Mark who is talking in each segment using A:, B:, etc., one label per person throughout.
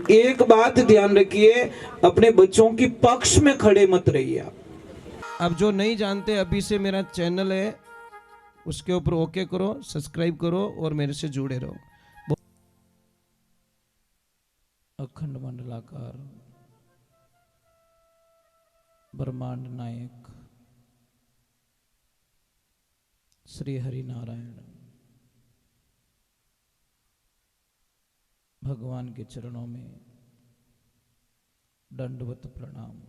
A: और एक बात ध्यान रखिए, अपने बच्चों की पक्ष में खड़े मत रहिए आप। अब जो नहीं जानते, अभी से मेरा चैनल है उसके ऊपर ओके करो, सब्सक्राइब करो और मेरे से जुड़े रहो। अखंड मंडलाकार ब्रह्मांड नायक श्री हरि नारायण भगवान के चरणों में दंडवत प्रणाम।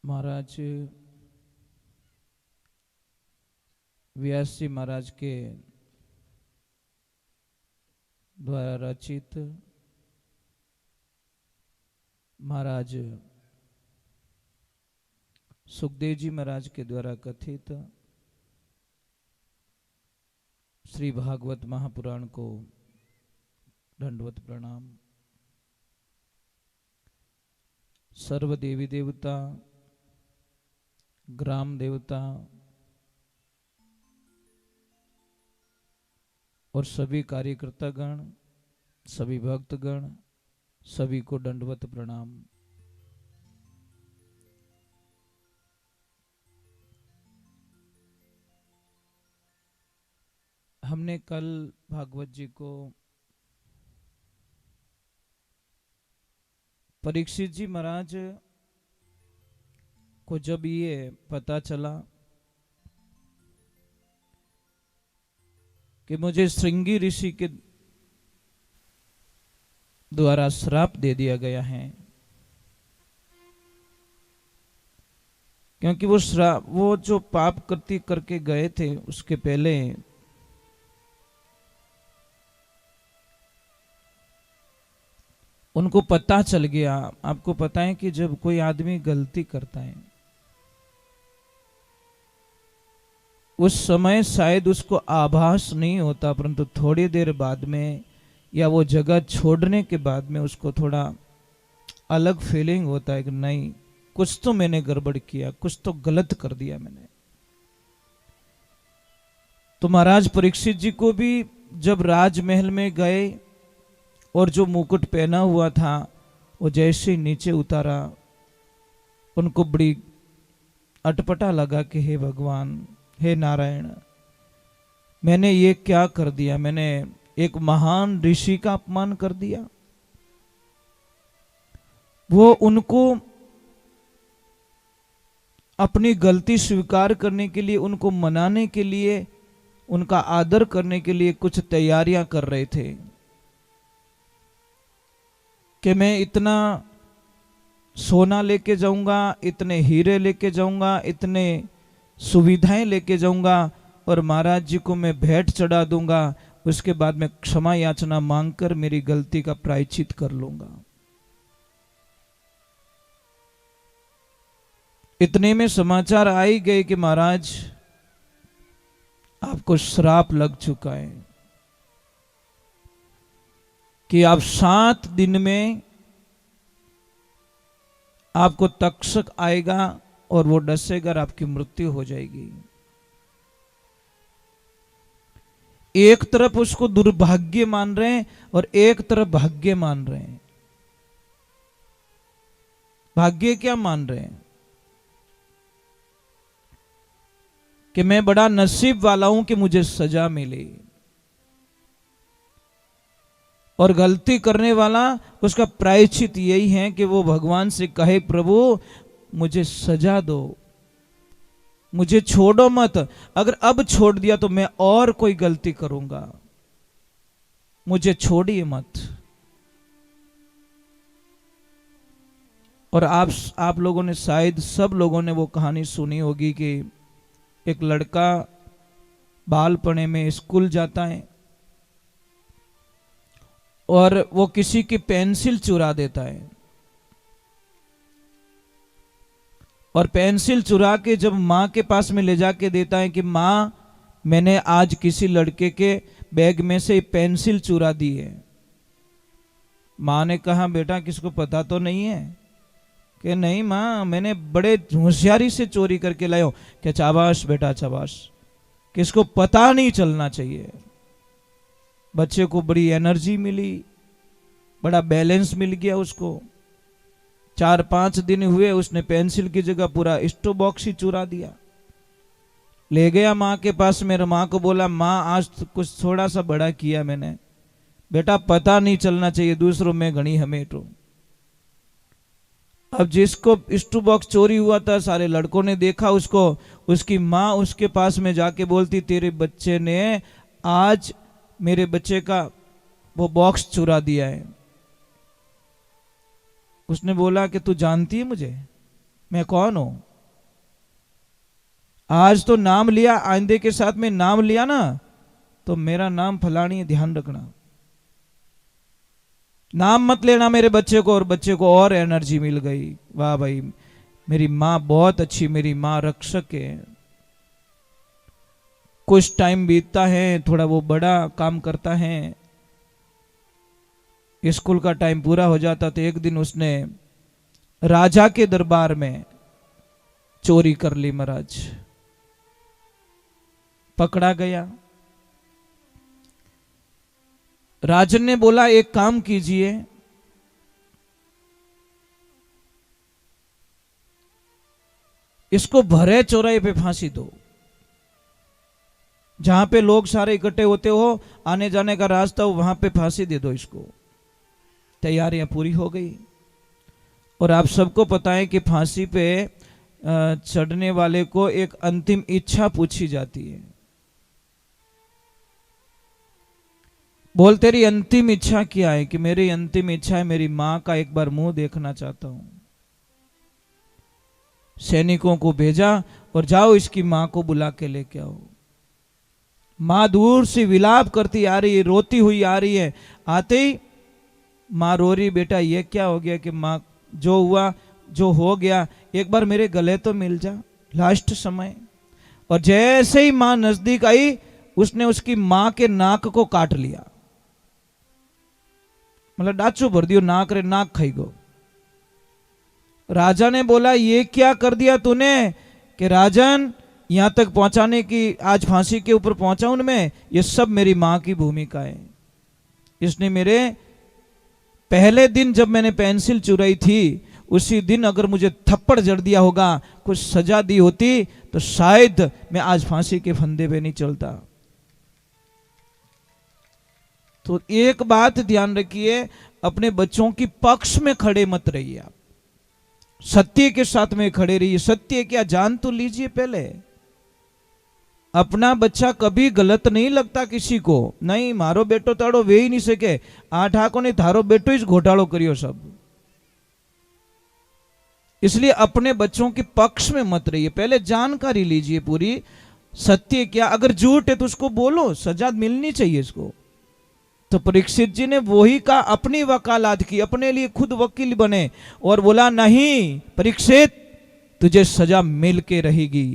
A: महाराज व्यास जी महाराज के द्वारा रचित, महाराज सुखदेव जी महाराज के द्वारा कथित श्री भागवत महापुराण को दंडवत प्रणाम। सर्व देवी देवता, ग्राम देवता और सभी कार्यकर्ता गण, सभी भक्तगण, सभी को दंडवत प्रणाम। हमने कल भागवत जी को परीक्षित जी महाराज को जब ये पता चला कि मुझे श्रृंगी ऋषि के द्वारा श्राप दे दिया गया है, क्योंकि वो जो पाप कृत्य करके गए थे उसके पहले उनको पता चल गया। आपको पता है कि जब कोई आदमी गलती करता है उस समय शायद उसको आभास नहीं होता, परंतु थोड़ी देर बाद में या वो जगह छोड़ने के बाद में उसको थोड़ा अलग फीलिंग होता है कि नहीं, कुछ तो मैंने गड़बड़ किया, कुछ तो गलत कर दिया मैंने। तो महाराज परीक्षित जी को भी जब राजमहल में गए और जो मुकुट पहना हुआ था वो जैसे ही नीचे उतारा, उनको बड़ी अटपटा लगा कि हे भगवान, हे नारायण, मैंने ये क्या कर दिया, मैंने एक महान ऋषि का अपमान कर दिया। वो उनको अपनी गलती स्वीकार करने के लिए, उनको मनाने के लिए, उनका आदर करने के लिए कुछ तैयारियां कर रहे थे कि मैं इतना सोना लेके जाऊंगा, इतने हीरे लेके जाऊंगा, इतने सुविधाएं लेके जाऊंगा और महाराज जी को मैं भेंट चढ़ा दूंगा, उसके बाद मैं क्षमा याचना मांगकर मेरी गलती का प्रायश्चित कर लूंगा। इतने में समाचार आ ही गए कि महाराज आपको श्राप लग चुका है कि आप 7 दिन में आपको तक्षक आएगा और वो डसेगा और आपकी मृत्यु हो जाएगी। एक तरफ उसको दुर्भाग्य मान रहे हैं और एक तरफ भाग्य मान रहे हैं। भाग्य क्या मान रहे हैं कि मैं बड़ा नसीब वाला हूं कि मुझे सजा मिली, और गलती करने वाला उसका प्रायश्चित यही है कि वो भगवान से कहे, प्रभु मुझे सजा दो, मुझे छोड़ो मत, अगर अब छोड़ दिया तो मैं और कोई गलती करूंगा, मुझे छोड़िए मत। और आप लोगों ने, शायद सब लोगों ने वो कहानी सुनी होगी कि एक लड़का बालपने में स्कूल जाता है और वो किसी की पेंसिल चुरा देता है, और पेंसिल चुरा के जब माँ के पास में ले जाके देता है कि माँ, मैंने आज किसी लड़के के बैग में से पेंसिल चुरा दी है। माँ ने कहा, बेटा किसको पता तो नहीं है? कि नहीं माँ, मैंने बड़े होशियारी से चोरी करके लाया हूं। क्या चाबाश बेटा चाबाश, किसको पता नहीं चलना चाहिए। बच्चे को बड़ी एनर्जी मिली, बड़ा बैलेंस मिल गया उसको। 4-5 दिन हुए, उसने पेंसिल की जगह पूरा स्टो बॉक्स ही चुरा दिया। ले गया माँ के पास, मेरे माँ को बोला माँ आज कुछ थोड़ा सा बड़ा किया मैंने। बेटा पता नहीं चलना चाहिए, दूसरों में घनी हमेटो। अब जिसको स्टू बॉक्स चोरी हुआ था, सारे लड़कों ने देखा उसको। उसकी माँ उसके पास में जाके बोलती तेरे बच्चे ने आज मेरे बच्चे का वो बॉक्स चुरा दिया है। उसने बोला कि तू जानती है मुझे, मैं कौन हूं? आज तो नाम लिया, आइंदे के साथ में नाम लिया ना तो मेरा नाम फलानी है, ध्यान रखना। नाम मत लेना मेरे बच्चे को। और बच्चे को और एनर्जी मिल गई। वाह भाई, मेरी माँ बहुत अच्छी, मेरी माँ रक्षक है। कुछ टाइम बीतता है, थोड़ा वो बड़ा काम करता है, स्कूल का टाइम पूरा हो जाता। तो एक दिन उसने राजा के दरबार में चोरी कर ली महाराज। पकड़ा गया। राजन ने बोला एक काम कीजिए, इसको भरे चौराहे पे फांसी दो, जहां पे लोग सारे इकट्ठे होते हो, आने जाने का रास्ता हो, वहां पे फांसी दे दो इसको। तैयारियां पूरी हो गई। और आप सबको पता है कि फांसी पे चढ़ने वाले को एक अंतिम इच्छा पूछी जाती है। बोल तेरी अंतिम इच्छा क्या है? कि मेरी अंतिम इच्छा है मेरी मां का एक बार मुंह देखना चाहता हूं। सैनिकों को भेजा और जाओ इसकी मां को बुला के लेके आओ। मां दूर से विलाप करती आ रही है, रोती हुई आ रही है। आते ही मां रो रही, बेटा ये क्या हो गया? कि मां जो हुआ जो हो गया, एक बार मेरे गले तो मिल जा, लास्ट समय। और जैसे ही मां नजदीक आई, उसने उसकी मां के नाक को काट लिया, मतलब डाचू भर दियो, नाक रे नाक खाई गो। राजा ने बोला ये क्या कर दिया तूने? कि राजन यहां तक पहुंचाने की, आज फांसी के ऊपर पहुंचा उनमें, ये सब मेरी मां की भूमिका है। इसने मेरे पहले दिन जब मैंने पेंसिल चुराई थी, उसी दिन अगर मुझे थप्पड़ जड़ दिया होगा, कुछ सजा दी होती, तो शायद मैं आज फांसी के फंदे पे नहीं चलता। तो एक बात ध्यान रखिए, अपने बच्चों की पक्ष में खड़े मत रहिए आप, सत्य के साथ में खड़े रहिए। सत्य क्या, जान तो लीजिए पहले। अपना बच्चा कभी गलत नहीं लगता किसी को। नहीं, मारो बेटो ताड़ो वे ही नहीं सके, आ ठाको ने थारो बेटो ही घोटालो करियो सब। इसलिए अपने बच्चों के पक्ष में मत रहिए, पहले जानकारी लीजिए पूरी। सत्य क्या, अगर झूठ है तो उसको बोलो, सजा मिलनी चाहिए इसको। तो परीक्षित जी ने वही का अपनी वकालत की, अपने लिए खुद वकील बने और बोला नहीं परीक्षित, तुझे सजा मिल के रहेगी।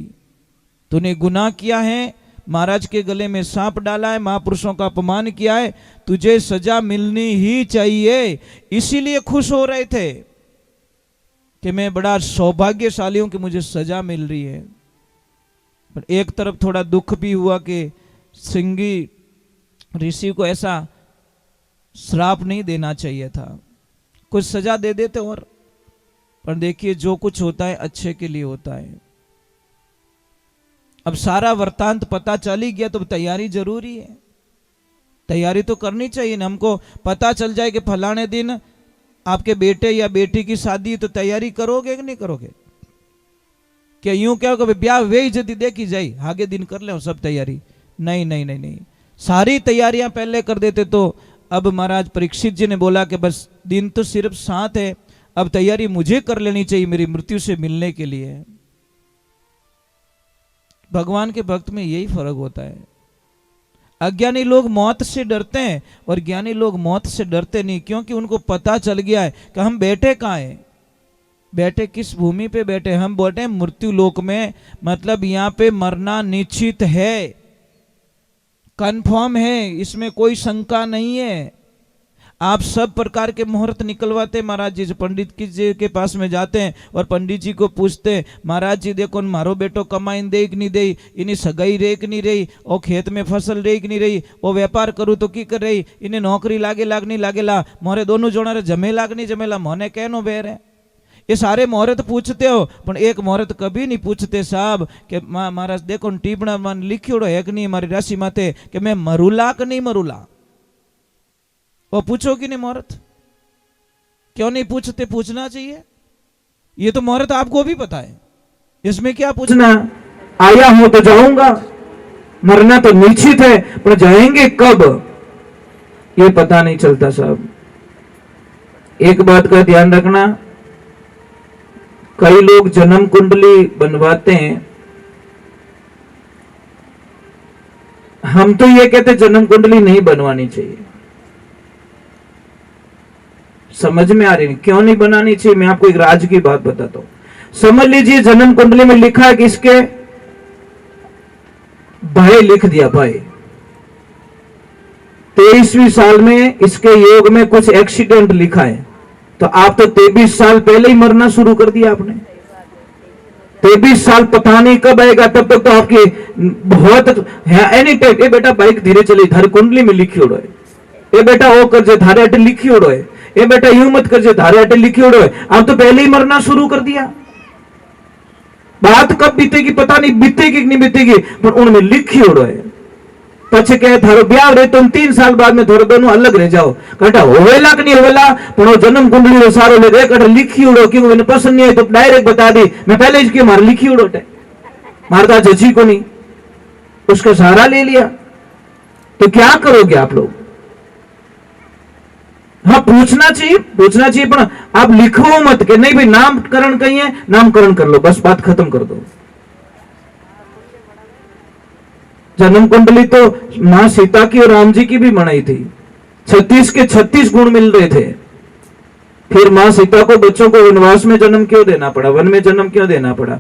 A: तूने गुनाह किया है, महाराज के गले में सांप डाला है, महापुरुषों का अपमान किया है, तुझे सजा मिलनी ही चाहिए। इसीलिए खुश हो रहे थे कि मैं बड़ा सौभाग्यशाली हूं कि मुझे सजा मिल रही है। पर एक तरफ थोड़ा दुख भी हुआ कि श्रृंगी ऋषि को ऐसा श्राप नहीं देना चाहिए था, कुछ सजा दे देते। और पर देखिए जो कुछ होता है अच्छे के लिए होता है। अब सारा वृत्तांत पता चल ही गया, तो तैयारी जरूरी है, तैयारी तो करनी चाहिए ना। हमको पता चल जाए कि फलाने दिन आपके बेटे या बेटी की शादी, तो तैयारी करोगे कि नहीं करोगे? क्या यूं क्या होगा ब्याह वे इज्जती देखी जाए, आगे दिन कर ले सब तैयारी? नहीं नहीं नहीं नहीं, सारी तैयारियां पहले कर देते। तो अब महाराज परीक्षित जी ने बोला कि बस दिन तो सिर्फ 7 है, अब तैयारी मुझे कर लेनी चाहिए मेरी मृत्यु से मिलने के लिए। भगवान के भक्त में यही फर्क होता है। अज्ञानी लोग मौत से डरते हैं और ज्ञानी लोग मौत से डरते नहीं, क्योंकि उनको पता चल गया है कि हम बैठे कहाँ हैं, बैठे किस भूमि पे बैठे। हम बैठे मृत्यु लोक में, मतलब यहां पे मरना निश्चित है, कंफर्म है, इसमें कोई शंका नहीं है। आप सब प्रकार के मुहूर्त निकलवाते महाराज जी। पंडित जी के पास में जाते हैं और पंडित जी को पूछते हैं, महाराज जी देखो मारो बेटो कमाई दे कि नहीं दे, इन्हें सगाई रे कि नहीं रही, और खेत में फसल रे कि नहीं रही, वो व्यापार करूँ तो की कर रही, इन्हें नौकरी लागे लाग नहीं लागेला, मोरे दोनों जोड़ा रे जमे लाग नहीं जमेला, मोने कहनो बेर है। ये सारे मुहूर्त पूछते हो, पर एक मुहूर्त कभी नहीं पूछते साहब कि महाराज देखो टीपणा मन लिखियोड़ो है कि नहीं हमारी राशि माते कि मैं मरूला कि नहीं मरूला। वो पूछो कि नहीं मुहूर्त? क्यों नहीं पूछते? पूछना चाहिए। ये तो मुहूर्त आपको भी पता है, इसमें क्या पूछना?
B: आया हूं तो जाऊंगा, मरना तो निश्चित है, पर जाएंगे कब ये पता नहीं चलता साहब। एक बात का ध्यान रखना, कई लोग जन्म कुंडली बनवाते हैं, हम तो ये कहते जन्म कुंडली नहीं बनवानी चाहिए। समझ में आ रही नहीं क्यों नहीं बनानी चाहिए? मैं आपको एक राज की बात बताता हूं। समझ लीजिए जन्म कुंडली में लिखा है कि इसके भाई लिख दिया, भाई 23वीं साल में इसके योग में कुछ एक्सीडेंट लिखा है, तो आप तो 23 साल पहले ही मरना शुरू कर दिया आपने। 23 साल पता नहीं कब आएगा, तब तक तो आपकी बहुत एनी टाइम। ए बेटा बाइक धीरे चले, थारी कुंडली में लिखी उड़ो है। ए बेटा वो कर जे थारे अटे लिखी उड़ो है। ए बेटा यूं मत कर जे थारे अटे लिखी उड़ो है। आप तो पहले ही मरना शुरू कर दिया। बात कब बीतेगी पता नहीं, बीतेगी कि नहीं बीतेगी, पर उनमें लिखी उड़ो है। पछे कहे थारो ब्याह रे तुम 3 साल बाद में थोड़े दोनों अलग रह जाओ, कटा होवेला कि नहीं होवेला, पर जन्म कुंडली रो सारो ले कटा लिखी उड़ो, क्यों मैंने पसंद नहीं है तो डायरेक्ट बता दी, मैं पहले इसकी मार लिखी उड़ो टे मारता जजी को नहीं, उसका सहारा ले लिया। तो क्या करोगे आप लोग? हाँ पूछना चाहिए, पूछना चाहिए, पर आप लिखो मत कि नहीं भाई नामकरण कहीं है, नामकरण कर लो, बस बात खत्म कर दो। जन्म कुंडली तो मां सीता की और राम जी की भी बनाई थी, 36 के 36 गुण मिल रहे थे। फिर मां सीता को बच्चों को वनवास में जन्म क्यों देना पड़ा, वन में जन्म क्यों देना पड़ा?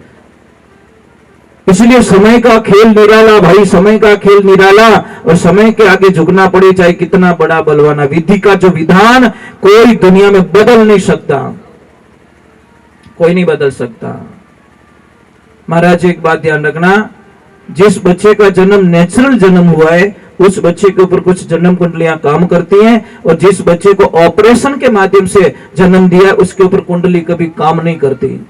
B: इसलिए समय का खेल निराला भाई, समय का खेल निराला, और समय के आगे झुकना पड़े चाहे कितना बड़ा बलवाना। विधि का जो विधान कोई दुनिया में बदल नहीं सकता, कोई नहीं बदल सकता। महाराज एक बात ध्यान रखना, जिस बच्चे का जन्म नेचुरल जन्म हुआ है उस बच्चे के ऊपर कुछ जन्म कुंडलियां काम करती हैं, और जिस बच्चे को ऑपरेशन के माध्यम से जन्म दिया उसके ऊपर कुंडली कभी काम नहीं करती,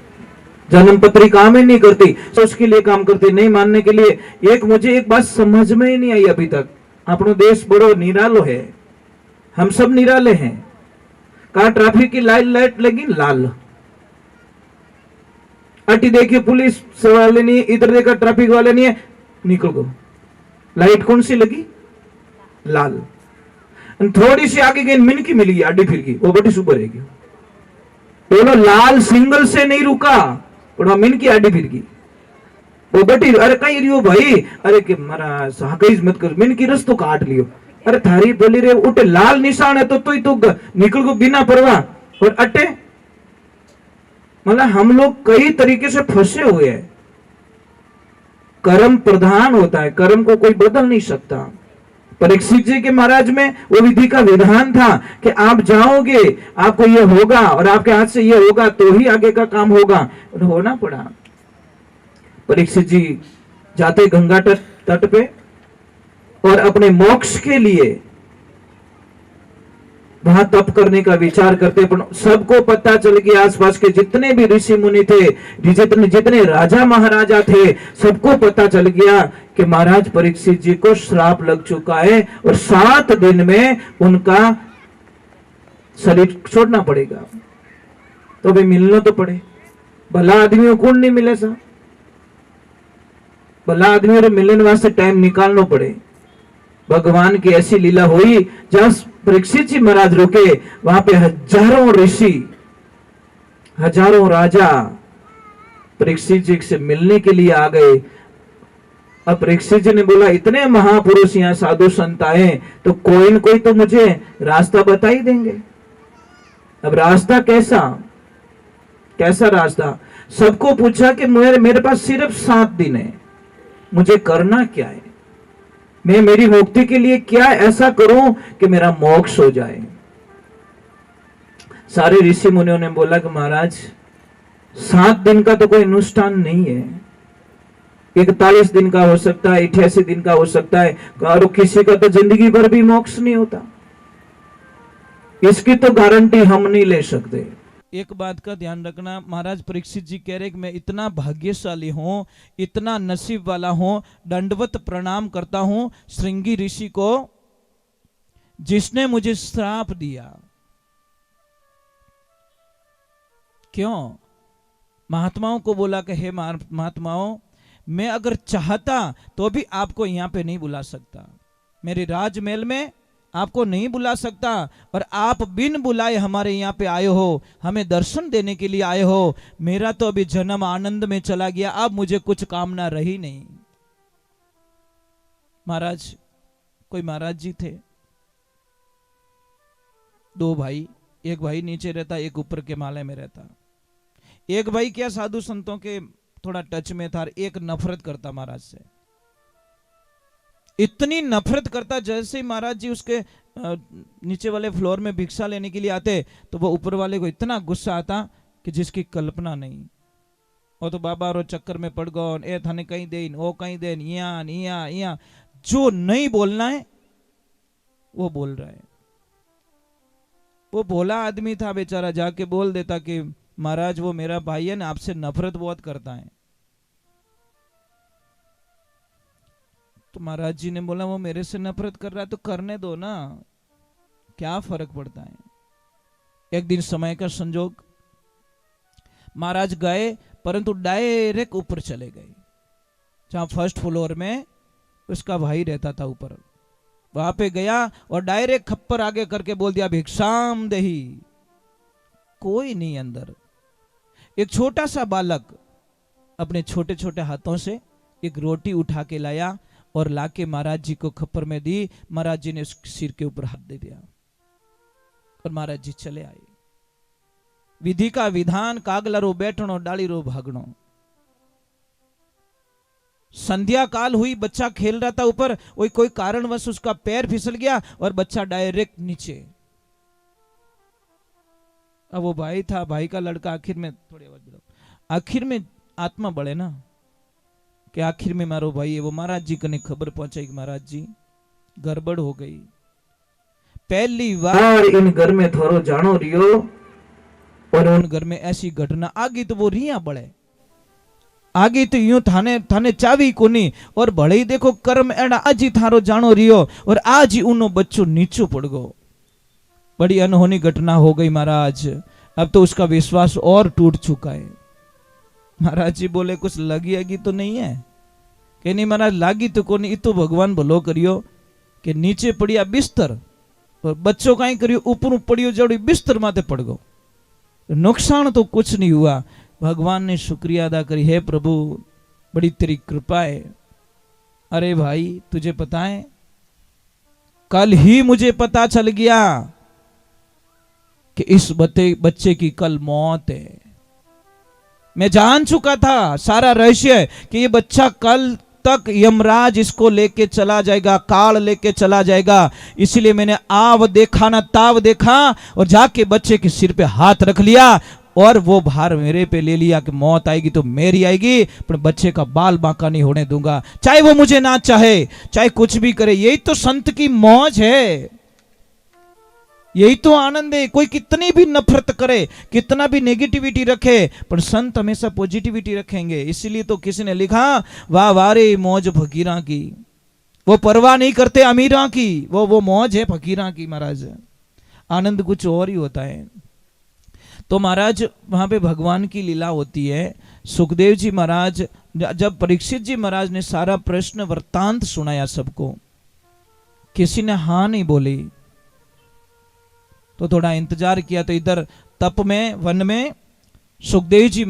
B: जन्म पत्री काम ही नहीं करती, तो उसके लिए काम करती। नहीं मानने के लिए मुझे एक बात समझ में ही नहीं आई अभी तक, अपनो देश बड़ो निरालो है, हम सब निराले हैं। कहा ट्रैफिक की लाइट लगी लाल, अटी देखिए पुलिस वाले नहीं, इधर देखा ट्रैफिक वाले नहीं है, निकल गो। लाइट कौन सी लगी? लाल। थोड़ी सी आगे गई मिनकी मिली आडी फिर की, वो बड़ी सुपर है। बोलो लाल सिंगल से नहीं रुका, और मिनकी आडी फिर की वो बटी, अरे कहीं रियो भाई, अरे कि मरा साकईज मत कर, मिनकी रस्तो काट लियो, अरे थारी बोली रे उठे लाल निशान है तो ही तो निकल गो बिना परवाह, और अटे मतलब हम लोग कई तरीके से फंसे हुए हैं। कर्म प्रधान होता है, कर्म को कोई बदल नहीं सकता। परीक्षित जी के महाराज में वो विधि का विधान था कि आप जाओगे, आपको ये होगा, और आपके हाथ से ये होगा तो ही आगे का काम होगा, और होना पड़ा। परीक्षित जी जाते गंगा तट पे और अपने मोक्ष के लिए वहां तप करने का विचार करते, पर सबको पता चल गया, आसपास के जितने भी ऋषि मुनि थे, जितने राजा महाराजा थे, सबको पता चल गया कि महाराज परीक्षित जी को श्राप लग चुका है और 7 दिन में उनका शरीर छोड़ना पड़ेगा। तो भाई मिलना तो पड़े, भला आदमियों को नहीं मिले सा, भला आदमियों को मिलने वास्ते टाइम निकालना पड़े। भगवान की ऐसी लीला हुई, जहां परीक्षित जी महाराज रुके वहां पे हजारों ऋषि, हजारों राजा परीक्षित जी से मिलने के लिए आ गए। अब परीक्षित जी ने बोला, इतने महापुरुष यहाँ साधु संत आए तो कोई न कोई तो मुझे रास्ता बता ही देंगे। अब रास्ता कैसा रास्ता? सबको पूछा कि मेरे पास सिर्फ 7 दिन है, मुझे करना क्या है, मैं मेरी मुक्ति के लिए क्या ऐसा करूं कि मेरा मोक्ष हो जाए। सारे ऋषि मुनियों ने बोला कि महाराज 7 दिन का तो कोई अनुष्ठान नहीं है, 41 दिन का हो सकता है, 88 दिन का हो सकता है, और किसी का तो जिंदगी भर भी मोक्ष नहीं होता, इसकी तो गारंटी हम नहीं ले सकते।
A: एक बात का ध्यान रखना, महाराज परीक्षित जी कह रहे कि मैं इतना भाग्यशाली हूं, इतना नसीब वाला हूं, दंडवत प्रणाम करता हूं श्रृंगी ऋषि को जिसने मुझे श्राप दिया। क्यों? महात्माओं को बोला कि हे महात्माओं, मैं अगर चाहता तो भी आपको यहां पे नहीं बुला सकता, मेरे राजमहल में आपको नहीं बुला सकता, और आप बिन बुलाए हमारे यहाँ पे आए हो, हमें दर्शन देने के लिए आए हो। मेरा तो अभी जन्म आनंद में चला गया, अब मुझे कुछ कामना रही नहीं। महाराज, कोई महाराज जी थे, 2 भाई, एक भाई नीचे रहता, एक ऊपर के माले में रहता। एक भाई क्या साधु संतों के थोड़ा टच में था, एक नफरत करता महाराज से, इतनी नफरत करता, जैसे ही महाराज जी उसके नीचे वाले फ्लोर में भिक्षा लेने के लिए आते तो वो ऊपर वाले को इतना गुस्सा आता कि जिसकी कल्पना नहीं। वो तो बाबा रो चक्कर में पड़ गो, ए थाने कहीं दे, वो कहीं दे, यहाँ जो नहीं बोलना है वो बोल रहा है। वो भोला आदमी था बेचारा, जाके बोल देता कि महाराज वो मेरा भाई है ना, आपसे नफरत बहुत करता है। तो महाराज जी ने बोला वो मेरे से नफरत कर रहा है तो करने दो ना, क्या फर्क पड़ता है। एक दिन समय का संजोग, महाराज गए परंतु डायरेक्ट ऊपर चले गए, जहां फर्स्ट फ्लोर में उसका भाई रहता था ऊपर, वहां पे गया और डायरेक्ट खप्पर आगे करके बोल दिया भिक्षाम देही। कोई नहीं अंदर। एक छोटा सा बालक अपने छोटे छोटे हाथों से एक रोटी उठा के लाया और लाके महाराज जी को खप्पर में दी। महाराज जी ने उसके सिर के ऊपर हाथ दे दिया और महाराज जी चले आए। विधि का विधान, कागला रो बैठनो, डाली रो भागनो। संध्या काल हुई, बच्चा खेल रहा था ऊपर, कोई कारणवश उसका पैर फिसल गया और बच्चा डायरेक्ट नीचे। अब वो भाई था, भाई का लड़का, आखिर में थोड़ी आवाज बढ़ाओ, आखिर में आत्मा बढ़े ना कि आखिर में मारो भाई है, वो महाराज जी कने खबर पहुंचाई कि महाराज जी गड़बड़ हो गई। पहली बार
B: इन घर में थोरो जानो रियो,
A: और उन घर में ऐसी घटना आगी तो वो रिया बढ़े, आगे तो यूं थाने चावी कोनी, और भले ही देखो कर्म एड़ा आज ही थारो जानो रियो और आज ही उनो बच्चो नीचो पड़ गो। बड़ी अनहोनी घटना हो गई महाराज। अब तो उसका विश्वास और टूट चुका है। महाराज जी बोले कुछ लगी तो नहीं है? कि नहीं महाराज, लागी तो कोनी, तो भगवान भलो करियो कि नीचे पड़िया बिस्तर और बच्चों का ही करियो ऊपर पड़ियो जड़ी बिस्तर माथे पड़ गो, नुकसान तो कुछ नहीं हुआ। भगवान ने शुक्रिया अदा करी, हे प्रभु बड़ी तेरी कृपा है। अरे भाई तुझे पता है, कल ही मुझे पता चल गया कि इस बच्चे की कल मौत है। मैं जान चुका था सारा रहस्य कि ये बच्चा कल तक यमराज इसको लेके चला जाएगा, काल लेके चला जाएगा। इसलिए मैंने आव देखा ना ताव देखा और जाके बच्चे के सिर पे हाथ रख लिया और वो भार मेरे पे ले लिया कि मौत आएगी तो मेरी आएगी, पर बच्चे का बाल बांका नहीं होने दूंगा, चाहे वो मुझे ना चाहे, चाहे कुछ भी करे। यही तो संत की मौज है, यही तो आनंद है। कोई कितनी भी नफरत करे, कितना भी नेगेटिविटी रखे, पर संत हमेशा पॉजिटिविटी रखेंगे। इसीलिए तो किसी ने लिखा, वाह वारे मौज फकीरा की, वो परवाह नहीं करते अमीरा की, वो मौज है फकीरा की। महाराज आनंद कुछ और ही होता है। तो महाराज वहां पे भगवान की लीला होती है। सुखदेव जी महाराज, जब परीक्षित जी महाराज ने सारा प्रश्न वृत्तांत सुनाया सबको, किसी ने हाँ नहीं बोली, तो थोड़ा इंतजार किया। तो इधर तप में, वन में सुखदेव जी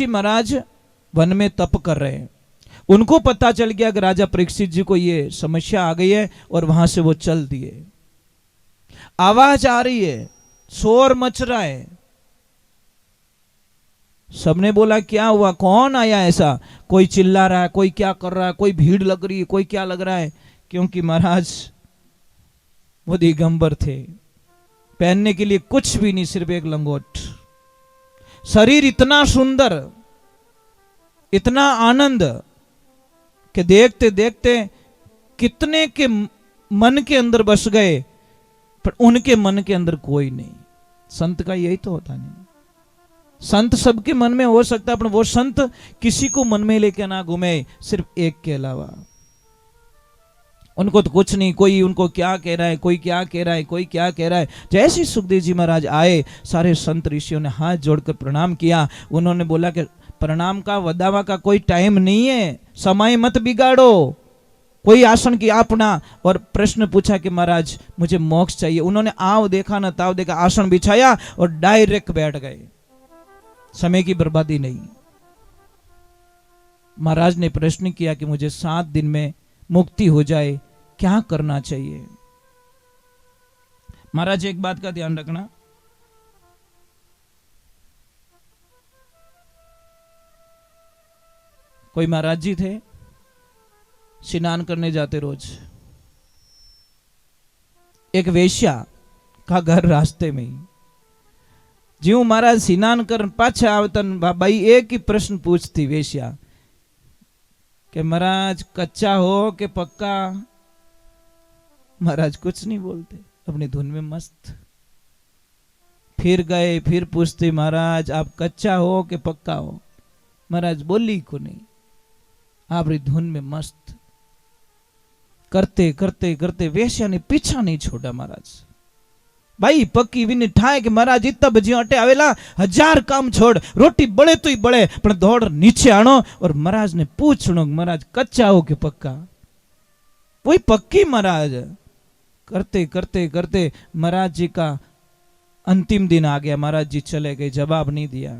A: महाराज वन में तप कर रहे हैं। उनको पता चल गया कि राजा परीक्षित जी को ये समस्या आ गई है और वहां से वो चल दिए। आवाज आ रही है, शोर मच रहा है। सबने बोला क्या हुआ, कौन आया ऐसा? कोई चिल्ला रहा है, कोई क्या कर रहा है, कोई भीड़ लग रही है, कोई क्या लग रहा है। क्योंकि महाराज वो दिगंबर थे, पहनने के लिए कुछ भी नहीं, सिर्फ एक लंगोट। शरीर इतना सुंदर, इतना आनंद कि देखते देखते कितने के मन के अंदर बस गए, पर उनके मन के अंदर कोई नहीं। संत का यही तो होता नहीं। संत सबके मन में हो सकता है, पर वो संत किसी को मन में लेके ना घूमे, सिर्फ एक के अलावा। उनको तो कुछ नहीं, कोई उनको क्या कह रहा है, कोई क्या कह रहा है, कोई क्या कह रहा है। जैसे सुखदेव जी महाराज आए, सारे संत ऋषियों ने हाथ जोड़कर प्रणाम किया। उन्होंने बोला कि प्रणाम का वदावा का कोई टाइम नहीं है, समय मत बिगाड़ो, कोई आसन की अपना। और प्रश्न पूछा कि महाराज मुझे मोक्ष चाहिए। उन्होंने आव देखा न ताव देखा, आसन बिछाया और डायरेक्ट बैठ गए, समय की बर्बादी नहीं। महाराज ने प्रश्न किया कि मुझे 7 दिन में मुक्ति हो जाए, क्या करना चाहिए। महाराज एक बात का ध्यान रखना, कोई महाराज जी थे, स्नान करने जाते रोज। एक वेश्या का घर रास्ते में ही। ज्यों महाराज स्नान कर पाछा आवतन भाई एक ही प्रश्न पूछती वेश्या कि महाराज कच्चा हो कि पक्का। महाराज कुछ नहीं बोलते, अपनी धुन में मस्त। फिर गए, फिर पूछते महाराज आप कच्चा हो कि पक्का हो। महाराज बोली को नहीं, आप धुन में मस्त। करते करते करते वेश्या ने पीछा नहीं छोड़ा। महाराज भाई पक्की भी ठाए कि महाराज इतना बजे अटे आवेला, 1000 काम छोड़, रोटी बड़े तो ही बड़े, पर दौड़ नीचे आनो। और महाराज ने पूछनो महाराज कच्चा हो कि पक्का। वही पक्की। महाराज करते करते करते महाराज जी का अंतिम दिन आ गया, महाराज जी चले गए, जवाब नहीं दिया।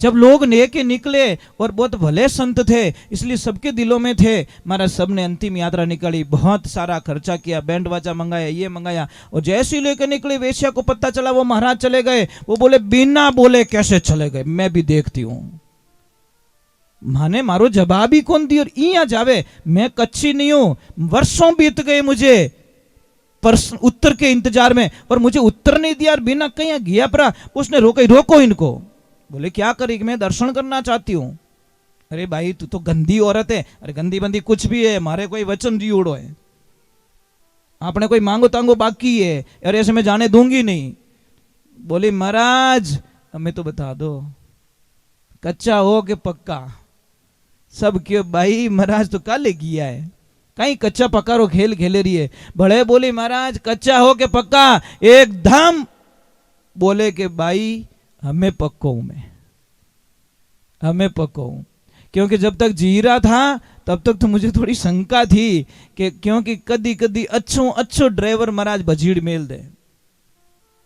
A: जब लोग लेके निकले, और बहुत भले संत थे इसलिए सबके दिलों में थे, महाराज सबने अंतिम यात्रा निकाली, बहुत सारा खर्चा किया, बैंड बाजा मंगाया, ये मंगाया। और जैसे ही लेके निकले वेश्या को पता चला वो महाराज चले गए। वो बोले बिना बोले कैसे चले गए, मैं भी देखती हूं। माने मारो जवाब ही कौन दी, और इया जावे मैं कच्ची नहीं हूं, वर्षों बीत गए मुझे उत्तर के इंतजार में, और मुझे उत्तर नहीं दिया, और बिना कहीं गया परा। उसने रोको इनको। बोले क्या करेगी, मैं दर्शन करना चाहती हूं। अरे भाई तू तो गंदी औरत है। अरे गंदी बंदी कुछ भी है, मारे कोई वचन रियोड़ो है, आपने कोई मांगो तांगो बाकी है, अरे ऐसे मैं जाने दूंगी नहीं। बोली महाराज हमें तो बता दो कच्चा हो कि पक्का। सब क्यों भाई, महाराज तो काले किया है, कहीं कच्चा पक्का रो खेल खेले रही है। बड़े बोली महाराज कच्चा हो के पक्का, एकदम बोले कि भाई हमें पक्को हूं, मैं हमें पक्को हूं। क्योंकि जब तक जी रहा था तब तक तो मुझे थोड़ी शंका थी कि क्योंकि कदी कदी अच्छो ड्राइवर महाराज भजीड़ मेल दे,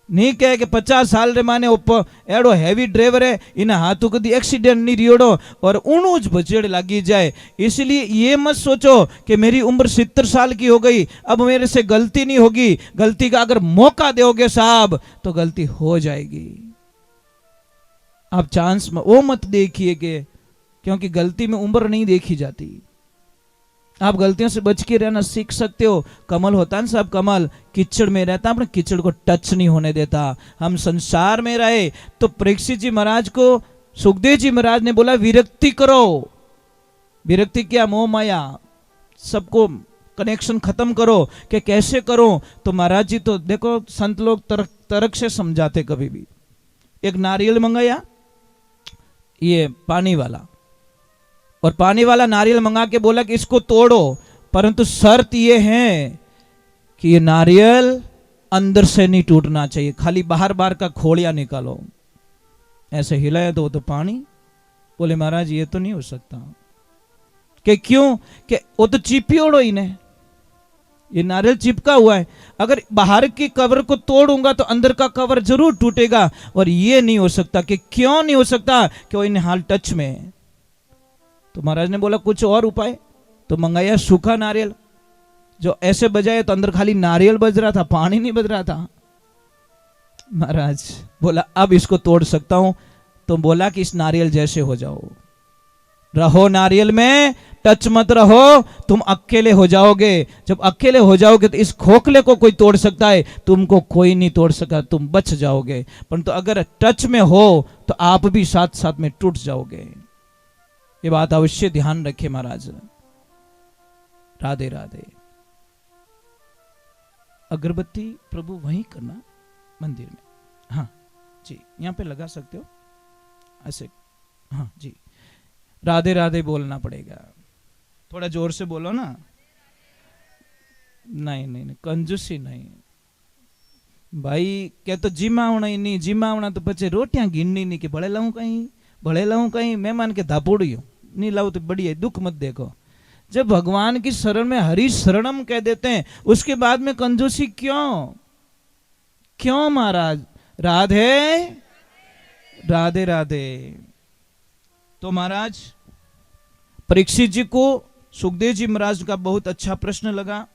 A: नहीं कहे कि 50 साल रे माने एड़ो हैवी ड्राइवर है, इन्हें हाथों कदी एक्सीडेंट नहीं रियोड़ो और उणूज भजेड़ लगी जाए। इसलिए ये मत सोचो कि मेरी उम्र 70 साल की हो गई, अब मेरे से गलती नहीं होगी। गलती का अगर मौका दोगे साहब तो गलती हो जाएगी। आप चांस वो मत देखिए कि क्योंकि गलती में उम्र नहीं देखी जाती। आप गलतियों से बच के रहना सीख सकते हो। कमल होता है ना साहब, कमल कीचड़ में रहता, अपने कीचड़ को टच नहीं होने देता। हम संसार में रहे तो परीक्षित जी महाराज को सुखदेव जी महाराज ने बोला विरक्ति करो। विरक्ति क्या, मोह माया, सबको कनेक्शन खत्म करो। कि कैसे करो, तो महाराज जी तो देखो संत लोग तर्क से समझाते। कभी भी एक नारियल मंगाया, ये पानी वाला, और पानी वाला नारियल मंगा के बोला कि इसको तोड़ो, परंतु शर्त ये है कि ये नारियल अंदर से नहीं टूटना चाहिए, खाली बाहर बाहर का खोलिया निकालो। ऐसे हिलाया तो पानी। बोले महाराज ये तो नहीं हो सकता। कि क्यों, कि वो तो चिपियोड़ो इन्हें, ये नारियल चिपका हुआ है, अगर बाहर की कवर को तोड़ूंगा तो अंदर का कवर जरूर टूटेगा, और ये नहीं हो सकता। कि क्यों नहीं हो सकता, कि वो इन हाल टच में है। तो महाराज ने बोला कुछ और उपाय, तो मंगाया सूखा नारियल, जो ऐसे बजाए तो अंदर खाली नारियल बज रहा था, पानी नहीं बज रहा था। महाराज बोला अब इसको तोड़ सकता हूं, तो बोला कि इस नारियल जैसे हो जाओ, रहो नारियल में टच मत रहो, तुम अकेले हो जाओगे। जब अकेले हो जाओगे तो इस खोखले को कोई तोड़ सकता है, तुमको कोई नहीं तोड़ सका, तुम बच जाओगे। परंतु अगर टच में हो तो आप भी साथ साथ में टूट जाओगे। ये बात अवश्य ध्यान रखे महाराज। राधे राधे। अगरबत्ती प्रभु वहीं करना मंदिर में। हाँ जी, यहाँ पे लगा सकते हो ऐसे। हाँ जी, राधे राधे बोलना पड़ेगा, थोड़ा जोर से बोलो ना। नहीं नहीं नहीं, कंजूसी नहीं भाई। क्या तो जिम आवना ही नहीं, जिम आवना तो पचे रोटियां गिननी नहीं कि भले लाऊं कहीं मेहमान के धापोड़ियो नहीं लाऊं तो बढ़िया, दुख मत देखो। जब भगवान की शरण में हरि शरणम कह देते हैं, उसके बाद में कंजूसी क्यों महाराज। राधे राधे राधे। तो महाराज परीक्षित जी को सुखदेव जी महाराज का बहुत अच्छा प्रश्न लगा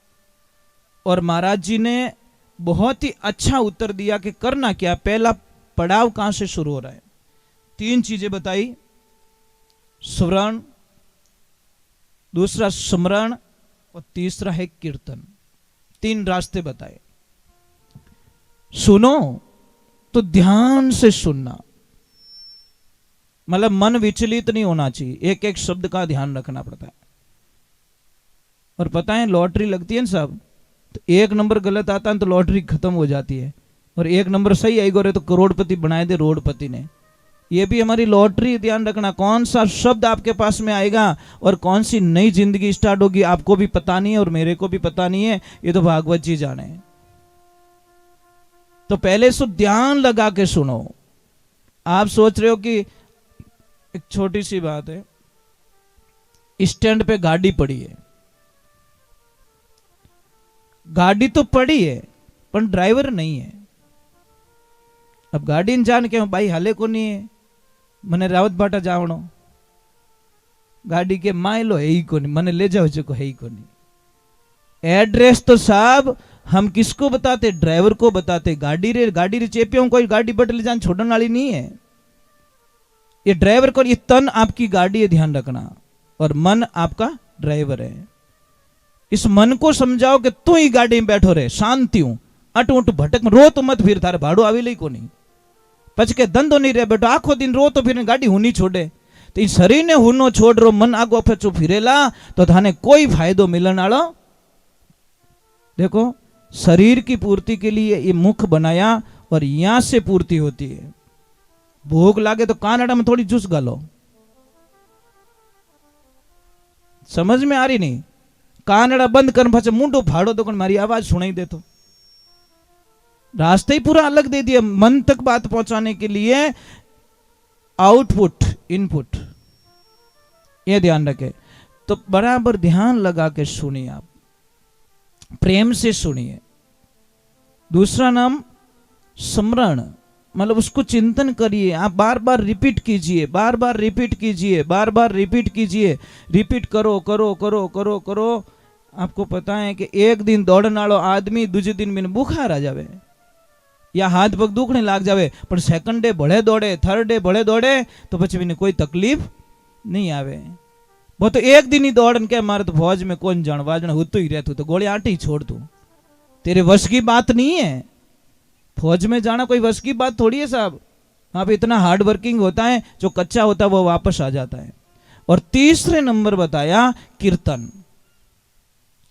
A: और महाराज जी ने बहुत ही अच्छा उत्तर दिया कि करना क्या। पहला पड़ाव कहां से शुरू हो रहा है, 3 चीजें बताई। श्रवण, दूसरा स्मरण और तीसरा है कीर्तन। 3 रास्ते बताए। सुनो तो ध्यान से सुनना, मतलब मन विचलित नहीं होना चाहिए, एक एक शब्द का ध्यान रखना पड़ता है। और पता है लॉटरी लगती है ना साहब, तो 1 नंबर गलत आता है तो लॉटरी खत्म हो जाती है, और 1 नंबर सही आई गोरे तो करोड़पति बनाए दे रोडपति ने। ये भी हमारी लॉटरी, ध्यान रखना। कौन सा शब्द आपके पास में आएगा और कौन सी नई जिंदगी स्टार्ट होगी आपको भी पता नहीं है और मेरे को भी पता नहीं है, ये तो भागवत जी जाने। तो पहले सो ध्यान लगा के सुनो। आप सोच रहे हो कि एक छोटी सी बात है, स्टैंड पे गाड़ी पड़ी है, गाड़ी तो पड़ी है पर ड्राइवर नहीं है। अब गाड़ी ने जान के भाई हाले को नहीं है, मने रावत बाटा जावणो, गाड़ी के माइलो है ही को नहीं, मने ले जाओ जो है ही को नहीं। एड्रेस तो साहब हम किसको बताते, ड्राइवर को बताते। गाड़ी रे चेपियों कोई गाड़ी बदले जान छोड़ने वाली नहीं है। ये ड्राइवर को, ये तन आपकी गाड़ी है, ध्यान रखना, और मन आपका ड्राइवर है। इस मन को समझाओ कि तू ही गाड़ी में बैठो रहे, शांति हूं, अट उठ भटक रो तो मत, फिर थारे भाड़ो आवे लई को नहीं, पछ के धंधो नहीं रहे बैठो, आखो दिन रो तो फिर गाड़ी हुनी छोड़े। तो इस शरीर ने हुनो छोड़ रो, मन आगो पछो फिरेला तो थाने कोई फायदो मिलन वालो। देखो शरीर की पूर्ति के लिए ये मुख बनाया और यहां से पूर्ति होती है। भूख लागे तो कानड़ा में थोड़ी जूस गालो, समझ में आ रही नहीं। कानड़ा बंद कर पाछे मुंडो फाड़ो तो मारी आवाज सुनाई दे। तो रास्ते ही पूरा अलग दे दिया मन तक बात पहुंचाने के लिए। आउटपुट इनपुट, ये ध्यान रखे। तो बराबर ध्यान लगा के सुनिए, आप प्रेम से सुनिए। दूसरा नाम स्मरण, मतलब उसको चिंतन करिए। आप बार बार रिपीट कीजिए, बार बार रिपीट कीजिए, बार बार रिपीट कीजिए। रिपीट करो करो करो करो करो। आपको पता है कि एक दिन दौड़ने वालो आदमी दूसरे दिन में बुखार आ जावे या हाथ पग दुखने लाग जावे, पर सेकंड डे भले दौड़े, थर्ड डे भले दौड़े तो પછી भी कोई तकलीफ नहीं आवे। वो तो एक दिन ही दौड़न के मारे तो फौज में कौन जान वाजन होतो ही रहतू, तो गोली आटी छोड़ तू, तेरे वश की बात नहीं है। फौज में जाना कोई वश की बात थोड़ी है साहब। वहां पे इतना हार्ड वर्किंग होता है, जो कच्चा होता है वो वापस आ जाता है। और तीसरे नंबर बताया कीर्तन,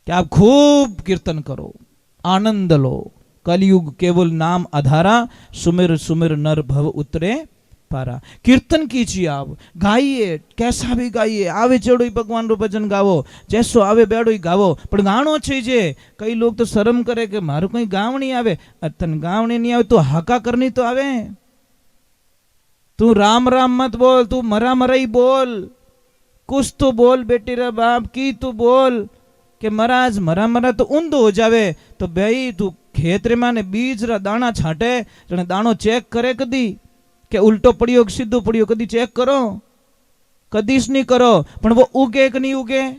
A: कि आप खूब कीर्तन करो, आनंद लो। कलयुग केवल नाम आधारा, सुमिर सुमिर नर भव उतरे पारा। कीर्तन कीजिए, आप गाइए, कैसा भी गाइए। आवे चढ़ो ही भगवान रो भजन गावो, जैसो आवे बेड़ो ही गावो, पर गाणो चाहिए। कई लोग तो शर्म करे कि मारो कहीं गाव नहीं आवे। तन गाव नहीं आवे तो हाका करनी तो आवे। तू राम राम मत बोल, तू मरा मरा ही बोल, कुछ तो बोल बेटी रे बाप की, तू बोल कि महाराज मरा मरा तो ऊंधो हो जावे। तो भाई तू खेत रे माने बीज रा दाना छाटे, जने दाणो चेक करे कदी कि उल्टो पड़ियो कि सीधो पड़ियो, कदी चेक करो, कदीच नहीं करो। पण वो उगे कि नहीं उगे,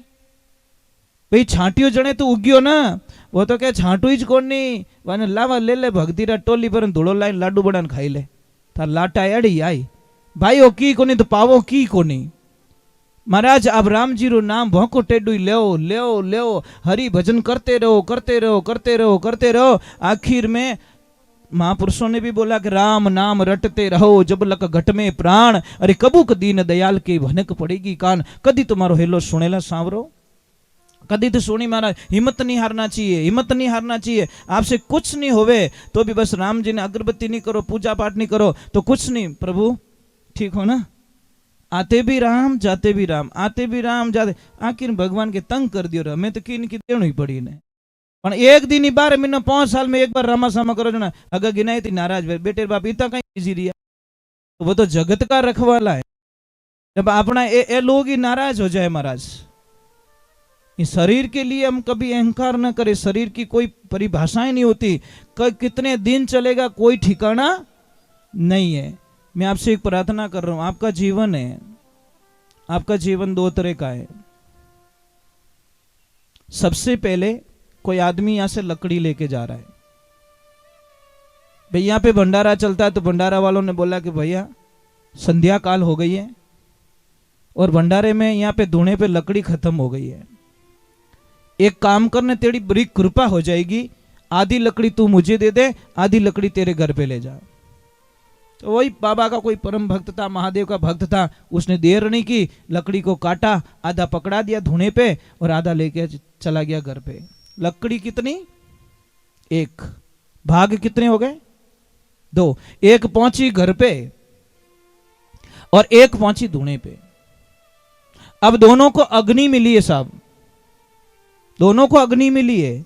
A: भाई छाटियो जने तो उग्यो ना, वो तो क्या छाटू ही कोण नहीं, वाने लावा ले ले भक्ति रा टोली पर धूड़ो लाइन लाडू बनान खाई ले, तार लाटा एड़ी आई। भाई ओ की कोनी तो पावो की कोनी। महाराज आप राम जी रो नाम भोंको टेडू लेओ लेओ लेओ, हरि भजन करते रहो करते रहो करते रहो करते रहो। आखिर में महापुरुषों ने भी बोला कि राम नाम रटते रहो जब लक घट में प्राण, अरे कबूक दीन दयाल की भनक पड़ेगी कान। कदी तुम्हारो हेलो सुनेला सांवरो, कदी तो सुनी महाराज। हिम्मत नहीं हारना चाहिए, हिम्मत नहीं हारना चाहिए। आपसे कुछ नहीं होवे तो भी बस राम जी ने अगरबत्ती नहीं करो, पूजा पाठ नहीं करो तो कुछ नहीं। प्रभु ठीक हो ना, आते भी राम जाते भी राम, आते भी राम जाते। आखिर भगवान के तंग कर दियो, हमें तो किन की देनी ही पड़ी ने। पण एक दिन ही 12 महीना 5 साल में एक बार रामा सामा करो ना, अगर गिनाई थी नाराज बेटे बाप इतना कहीं बिजी रिया, तो वो तो जगत का रखवाला है। जब अपना ए लोग ही नाराज हो जाए महाराज, इस शरीर के लिए हम कभी अहंकार न करें। शरीर की कोई परिभाषाएं नहीं होती, कितने दिन चलेगा कोई ठिकाना नहीं है। मैं आपसे एक प्रार्थना कर रहा हूं, आपका जीवन है, आपका जीवन 2 तरह का है। सबसे पहले कोई आदमी यहां से लकड़ी लेके जा रहा है, भाई यहां पे भंडारा चलता है, तो भंडारा वालों ने बोला कि भैया संध्या काल हो गई है और भंडारे में यहां पे धुने पे लकड़ी खत्म हो गई है। एक काम करने, तेरी बड़ी कृपा हो जाएगी, आधी लकड़ी तू मुझे दे दे, आधी लकड़ी तेरे घर पे ले जा। तो वही बाबा का कोई परम भक्त था, महादेव का भक्त था, उसने देर नहीं की, लकड़ी को काटा, आधा पकड़ा दिया धुने पे और आधा लेके चला गया घर पे। लकड़ी कितनी? 1। भाग कितने हो गए? 2। एक पहुंची घर पे और एक पहुंची धुने पे। अब दोनों को अग्नि मिली है साहब, दोनों को अग्नि मिली है।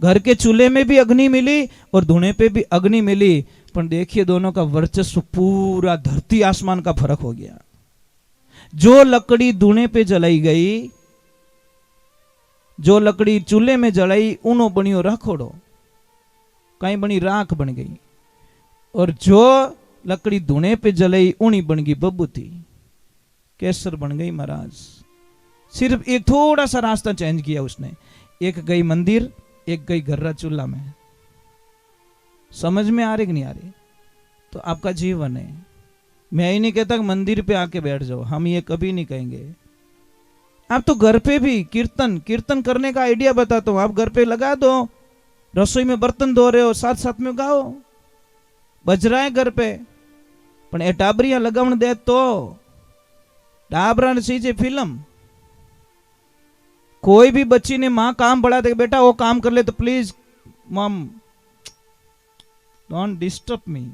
A: घर के चूल्हे में भी अग्नि मिली और धुने पे भी अग्नि मिली, पर देखिए दोनों का वर्चस्व पूरा धरती आसमान का फर्क हो गया। जो लकड़ी धुने पे जलाई गई, जो लकड़ी चूल्हे में जलाई, उनो बनियो रखोड़ो, कहीं बनी राख बन गई। और जो लकड़ी धुने पे जलाई, उनी बन गई बबूती, केसर बन गई महाराज। सिर्फ एक थोड़ा सा रास्ता चेंज किया उसने, एक गई मंदिर, एक गई घर्रा चूल्हा में। समझ में आ रही कि नहीं आ रही? तो आपका जीवन है। मैं ही नहीं कहता कि मंदिर पे आके बैठ जाओ, हम ये कभी नहीं कहेंगे। आप तो घर पे भी कीर्तन करने का आइडिया बताता हूं, आप घर पे लगा दो, रसोई में बर्तन धो रहे हो साथ साथ में गाओ, बज रहा है घर पे। पण ए टाबरिया लगावण दे तो टाबरा ने सीजे फिल्म। कोई भी बच्ची ने मां काम बढ़ा दे, बेटा वो काम कर ले तो प्लीज मम डोंट डिस्टर्ब मी,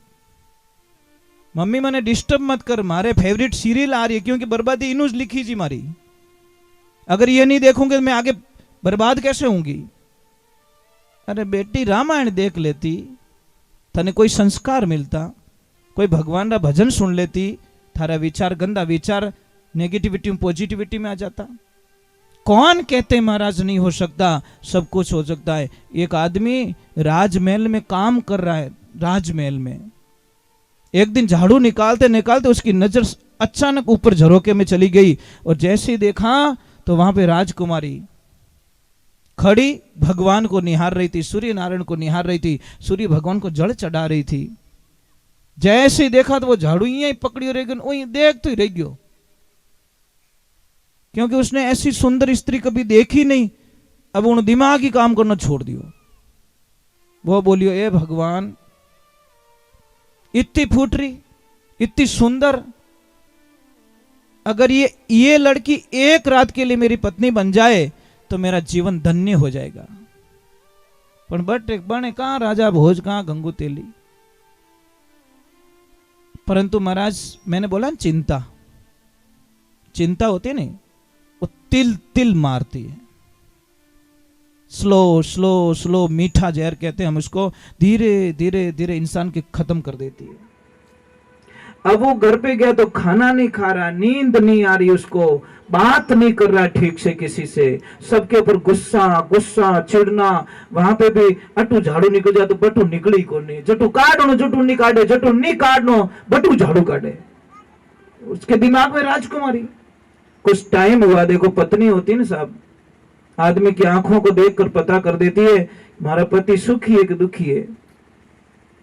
A: मम्मी मने डिस्टर्ब मत कर, मारे फेवरेट सीरियल आ रही है, क्योंकि बर्बादी इनू लिखी जी मारी। अगर ये नहीं देखूंगे तो मैं आगे बर्बाद कैसे होंगी? अरे बेटी रामायण देख लेती, तने कोई संस्कार मिलता, कोई भगवान का भजन सुन लेती, थारा विचार गंदा विचार नेगेटिविटी में पॉजिटिविटी में आ जाता। कौन कहते महाराज नहीं हो सकता? सब कुछ हो सकता है। एक आदमी राजमहल में काम कर रहा है, राजमहल में एक दिन झाड़ू निकालते निकालते उसकी नजर अचानक ऊपर झरोके में चली गई, और जैसे ही देखा तो वहां पे राजकुमारी खड़ी भगवान को निहार रही थी, सूर्य नारायण को निहार रही थी, सूर्य भगवान को जल चढ़ा रही थी। जैसे ही देखा तो वो झाड़ू यहीं पकड़ी रह गई, वहीं देख तो ही रह गयो, क्योंकि उसने ऐसी सुंदर स्त्री कभी देखी नहीं। अब उन दिमाग ही काम करना छोड़ दियो। वो बोलियो, ए भगवान इतनी फूटरी, इतनी सुंदर, अगर ये लड़की एक रात के लिए मेरी पत्नी बन जाए तो मेरा जीवन धन्य हो जाएगा। पर बने कहां राजा भोज, कहां गंगू तेली। परंतु महाराज मैंने बोला चिंता, चिंता होती है नहीं, वो तिल तिल मारती है। स्लो स्लो स्लो मीठा जहर कहते हैं हम उसको, धीरे धीरे धीरे इंसान के खत्म कर देती है।
B: अब वो घर पे गया तो खाना नहीं खा रहा, नींद नहीं आ रही उसको, बात नहीं कर रहा ठीक से किसी से, सबके ऊपर गुस्सा गुस्सा चिढ़ना। वहां पे भी अटू झाड़ू निकल जाए तो बटू निकली को नहीं, जटू काटनो जटू नहीं काटे, जटू नहीं काटनो बटू झाड़ू काटे। उसके दिमाग में राजकुमारी। कुछ टाइम हुआ, देखो पत्नी होती है ना साहब, आदमी की आंखों को देखकर पता कर देती है हमारा पति सुखी है कि दुखी है।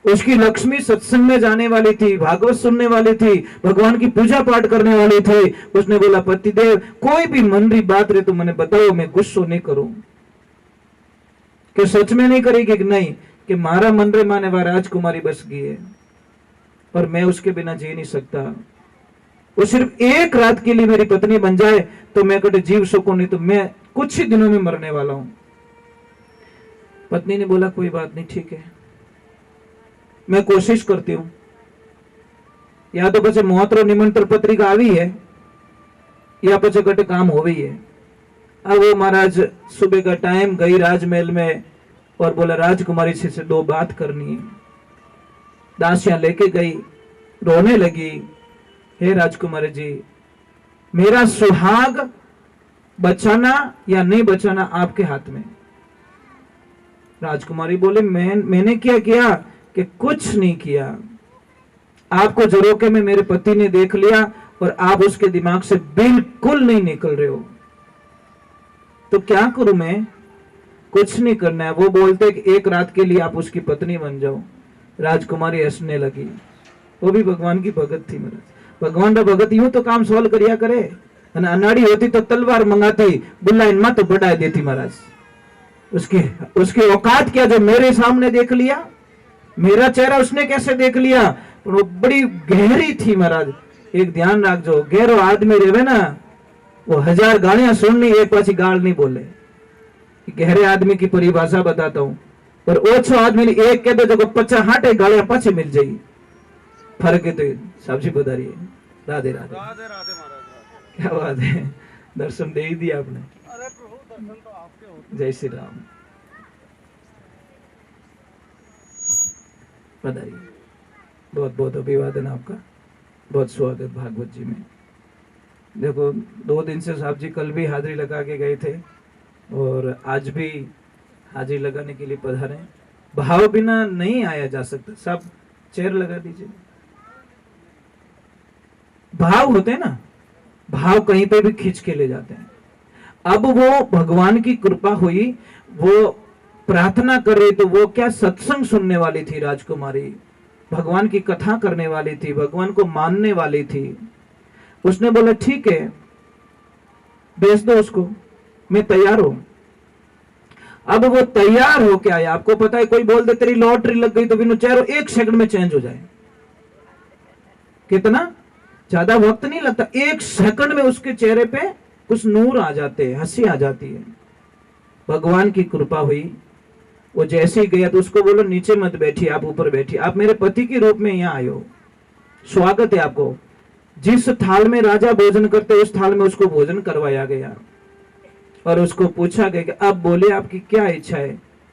B: उसकी लक्ष्मी सत्संग में जाने वाली थी, भागवत सुनने वाली थी, भगवान की पूजा पाठ करने वाली थी। उसने बोला पतिदेव कोई भी मन री बात रे तो मैंने बताओ, मैं गुस्सो नहीं करूं। कि सच में नहीं करेगी कि नहीं, कि मारा मन रे माने वह राजकुमारी बस गई है और मैं उसके बिना जी नहीं सकता। वो सिर्फ एक रात के लिए मेरी पत्नी बन जाए तो मैं कटे जीव सकूं, नहीं तो मैं कुछ ही दिनों में मरने वाला हूं। पत्नी ने बोला कोई बात नहीं, ठीक है, मैं कोशिश करती हूं। या तो पचे मौत्र निमंत्रण पत्रिका आई है या पचे कटे काम हो गई है। अब वो महाराज सुबह का टाइम गई राजमहल में और बोला राजकुमारी से दो बात करनी है। दासियां लेके गई, रोने लगी, हे राजकुमारी जी, मेरा सुहाग बचाना या नहीं बचाना आपके हाथ में। राजकुमारी बोले मैंने क्या किया? कि कुछ नहीं किया, आपको झरोके में मेरे पति ने देख लिया और आप उसके दिमाग से बिल्कुल नहीं निकल रहे हो, तो क्या करूं मैं? कुछ नहीं करना है। वो बोलते कि एक रात के लिए आप उसकी पत्नी बन जाओ। राजकुमारी हंसने लगी। वो भी भगवान की भगत थी महाराज। भगवान का भगत यूं तो काम सॉल्व करिया करे, अनाड़ी होती तो तलवार मंगाती, बुल्ला इनमा तो बढ़ा देती महाराज। उसकी औकात क्या, जो मेरे सामने देख लिया, मेरा चेहरा उसने कैसे देख लिया? वो बड़ी गहरी थी महाराज। एक ध्यान रख, जो गहरो आदमी रहे ना वो 1000 गालियां सुननी, एक पाछी गाल नहीं बोले। गहरे आदमी की परिभाषा बताता हूं। और ओछो आदमी ने एक कह दो जो 50 हाटे गालियां पाछे मिल जाएगी। फर्क है तो सब्जी बता रही है। राधे राधे
C: राधे राधे महाराज।
B: क्या बात है, दर्शन दे ही दिया आपने।
C: अरे प्रभु दर्शन तो आपके होते।
B: जय श्री राम। बधाई, बहुत बहुत अभिवादन आपका, बहुत स्वागत भागवत जी में। देखो 2 दिन से साहब जी कल भी हाजिरी लगा के गए थे और आज भी हाजिरी लगाने के लिए पधारे। भाव बिना नहीं आया जा सकता। सब चेयर लगा दीजिए। भाव होते हैं ना, भाव कहीं पे भी खींच के ले जाते हैं। अब वो भगवान की कृपा हुई, वो प्रार्थना कर रही, तो वो क्या सत्संग सुनने वाली थी राजकुमारी, भगवान की कथा करने वाली थी, भगवान को मानने वाली थी। उसने बोला ठीक है, भेज दो उसको, मैं तैयार हूं। अब वो तैयार हो क्या आया। आपको पता है कोई बोल दे तेरी लॉटरी लग गई तो बिनु चेहरा 1 सेकंड में चेंज हो जाए। कितना ज्यादा वक्त नहीं लगता, 1 सेकंड में उसके चेहरे पे कुछ नूर आ जाते हैं, हंसी आ जाती है। भगवान की कृपा हुई। वो जैसे ही गया तो उसको बोलो नीचे मत बैठिए, आप ऊपर बैठिए, आप मेरे पति के रूप में यहाँ आए हो, स्वागत है आपको। जिस थाल में राजा भोजन करते उस थाल में उसको भोजन करवाया गया और उसको पूछा गया कि अब बोले आपकी क्या इच्छा है।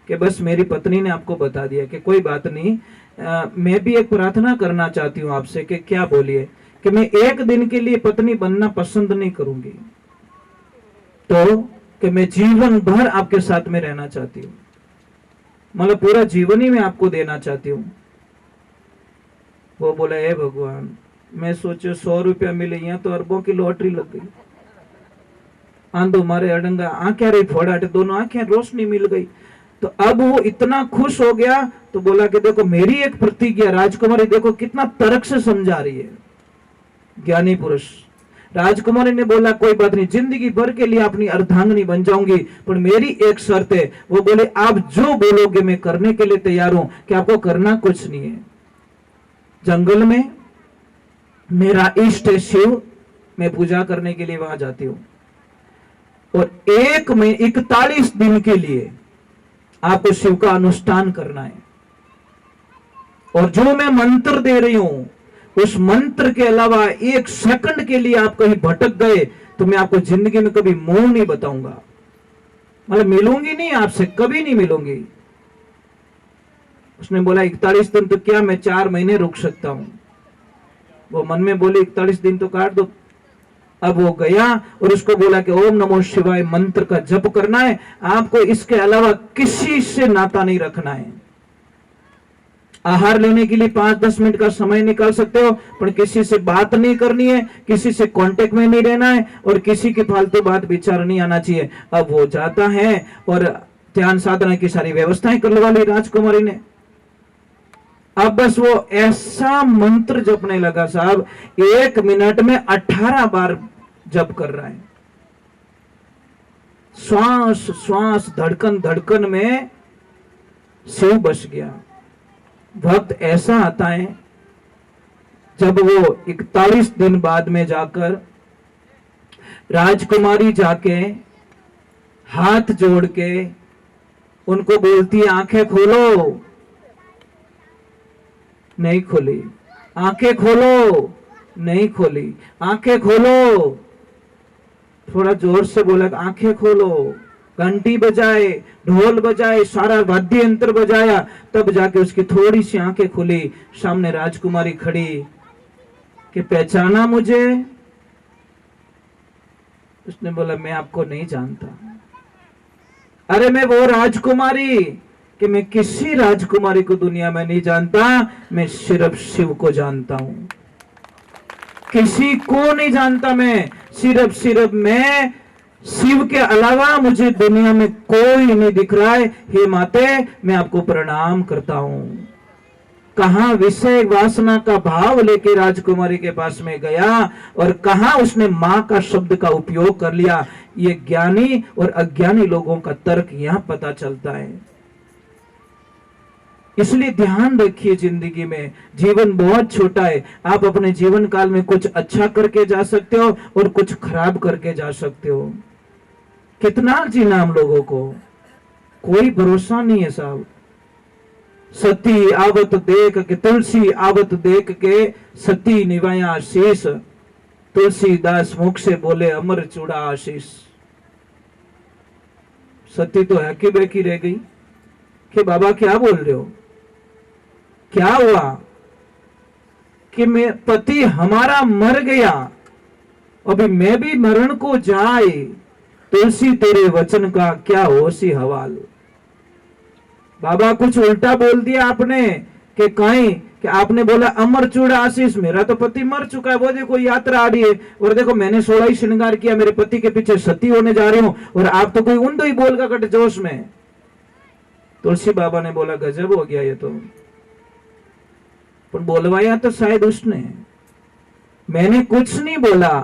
B: कि बस मेरी पत्नी ने आपको बता दिया कि कोई बात नहीं, मैं भी एक प्रार्थना करना चाहती हूँ आपसे। कि क्या? बोलिए। कि मैं 1 दिन के लिए पत्नी बनना पसंद नहीं करूंगी, तो कि मैं जीवन भर आपके साथ में रहना चाहती हूँ, मतलब पूरा जीवन ही मैं आपको देना चाहती हूँ। वो बोला हे भगवान, मैं सोचो 100 रुपया मिले, यहाँ तो अरबों की लॉटरी लग गई। आंधो मारे अडंगा, आंखें रही फोड़ाटे, दोनों आंखें रोशनी मिल गई। तो अब वो इतना खुश हो गया तो बोला कि देखो मेरी एक प्रतिज्ञा, राजकुमारी देखो कितना तर्क से समझा रही है, ज्ञानी पुरुष। राजकुमारी ने बोला कोई बात नहीं, जिंदगी भर के लिए अपनी अर्धांगिनी बन जाऊंगी, पर मेरी एक शर्त है। वो बोले आप जो बोलोगे मैं करने के लिए तैयार हूं। कि आपको करना कुछ नहीं है, जंगल में मेरा इष्ट है शिव, मैं पूजा करने के लिए वहां जाती हूं और 41 दिन के लिए आपको शिव का अनुष्ठान करना है। और जो मैं मंत्र दे रही हूं उस मंत्र के अलावा 1 सेकंड के लिए आप कहीं भटक गए तो मैं आपको जिंदगी में कभी मुंह नहीं बताऊंगा, मतलब मिलूंगी नहीं आपसे, कभी नहीं मिलूंगी। उसने बोला 41 दिन तो क्या, मैं 4 महीने रुक सकता हूं। वो मन में बोले 41 दिन तो काट दो। अब वो गया और उसको बोला कि ओम नमो शिवाय मंत्र का जप करना है, आपको इसके अलावा किसी से नाता नहीं रखना है। आहार लेने के लिए 5-10 मिनट का समय निकाल सकते हो, पर किसी से बात नहीं करनी है, किसी से कांटेक्ट में नहीं रहना है और किसी की फालतू बात विचार नहीं आना चाहिए। अब वो जाता है और ध्यान साधना की सारी व्यवस्थाएं करवा ली राजकुमारी ने। अब बस वो ऐसा मंत्र जपने लगा साहब, 1 मिनट में 18 बार जप कर रहा है। श्वास श्वास धड़कन धड़कन में शिव बस गया। वक्त ऐसा आता है जब वो 41 दिन बाद में जाकर राजकुमारी जाके हाथ जोड़ के उनको बोलती है आंखें खोलो, नहीं खोली। आंखें खोलो, नहीं खोली। आंखें खोलो, थोड़ा जोर से बोला आंखें खोलो। घंटी बजाए, ढोल बजाए, सारा वाद्य यंत्र बजाया, तब जाके उसकी थोड़ी सी आंखें खुली। सामने राजकुमारी खड़ी कि पहचाना मुझे? उसने बोला मैं आपको नहीं जानता। अरे मैं वो राजकुमारी कि मैं किसी राजकुमारी को दुनिया में नहीं जानता, मैं सिर्फ शिव को जानता हूं। किसी को नहीं जानता मैं, सिर्फ मैं। शिव के अलावा मुझे दुनिया में कोई नहीं दिख रहा है। हे माते, मैं आपको प्रणाम करता हूं। कहां विषय वासना का भाव लेके राजकुमारी के पास में गया और कहां उसने मां का शब्द का उपयोग कर लिया। ये ज्ञानी और अज्ञानी लोगों का तर्क यहां पता चलता है। इसलिए ध्यान रखिए, जिंदगी में जीवन बहुत छोटा है। आप अपने जीवन काल में कुछ अच्छा करके जा सकते हो और कुछ खराब करके जा सकते हो। कितना जीना हम लोगों को, कोई भरोसा नहीं है साहब। सती आवत देख के तुलसी आवत देख के सती निवाया शीश, तुलसीदास मुख से बोले अमर चूड़ा आशीष। सती तो हकी बेकी रह गई कि बाबा क्या बोल रहे हो, क्या हुआ कि मैं पति हमारा मर गया, अभी मैं भी मरण को जाए, तुलसी तेरे वचन का क्या होशी हवाल। बाबा कुछ उल्टा बोल दिया आपने कि कहीं कि आपने बोला अमर चूड़ा आशीष, मेरा तो पति मर चुका है, वो देखो यात्रा आ रही है और देखो मैंने 16 ही श्रृंगार किया, मेरे पति के पीछे सती होने जा रही हूं और आप तो कोई उंडो ही बोल का कट जोश में। तुलसी बाबा ने बोला गजब हो गया ये तो, पर बोलवाया तो शायद उसने, मैंने कुछ नहीं बोला।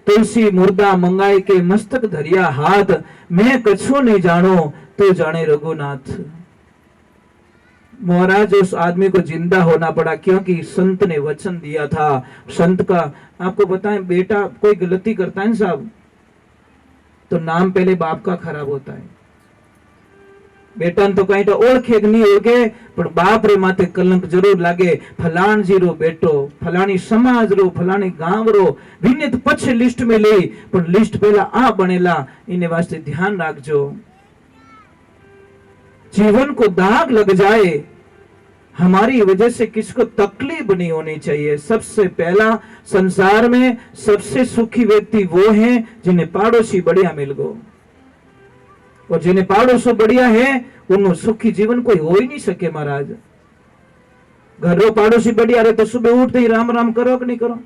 B: तुलसी मुर्दा मंगाई के मस्तक धरिया हाथ, मैं कछु नहीं जानो तो जाने रघुनाथ। महाराज उस आदमी को जिंदा होना पड़ा क्योंकि संत ने वचन दिया था। संत का आपको बताएं, बेटा कोई गलती करता है साहब तो नाम पहले बाप का खराब होता है। बेटा तो कहीं तो ओळखे नहीं होगे पर बाप रे माथे कलंक जरूर लागे। फलाण जी रो बेटो, फलानी समाज रो, फलानी गांव रो, विनित पछे लिस्ट में ले पर लिस्ट पहला आ बनेला, इने वास्ते ध्यान राखजो। जीवन को दाग लग जाए, हमारी वजह से किसको तकलीफ नहीं होनी चाहिए। सबसे पहला संसार में सबसे सुखी व्यक्ति वो हैं जिन्हें पड़ोसी बढ़िया मिल गो, और जिन्हें पड़ोसी बढ़िया है उन्हें सुखी जीवन कोई हो ही नहीं सके। महाराज घर रो पड़ोसी बढ़िया रहे तो सुबह उठते ही राम राम करो कि नहीं करो,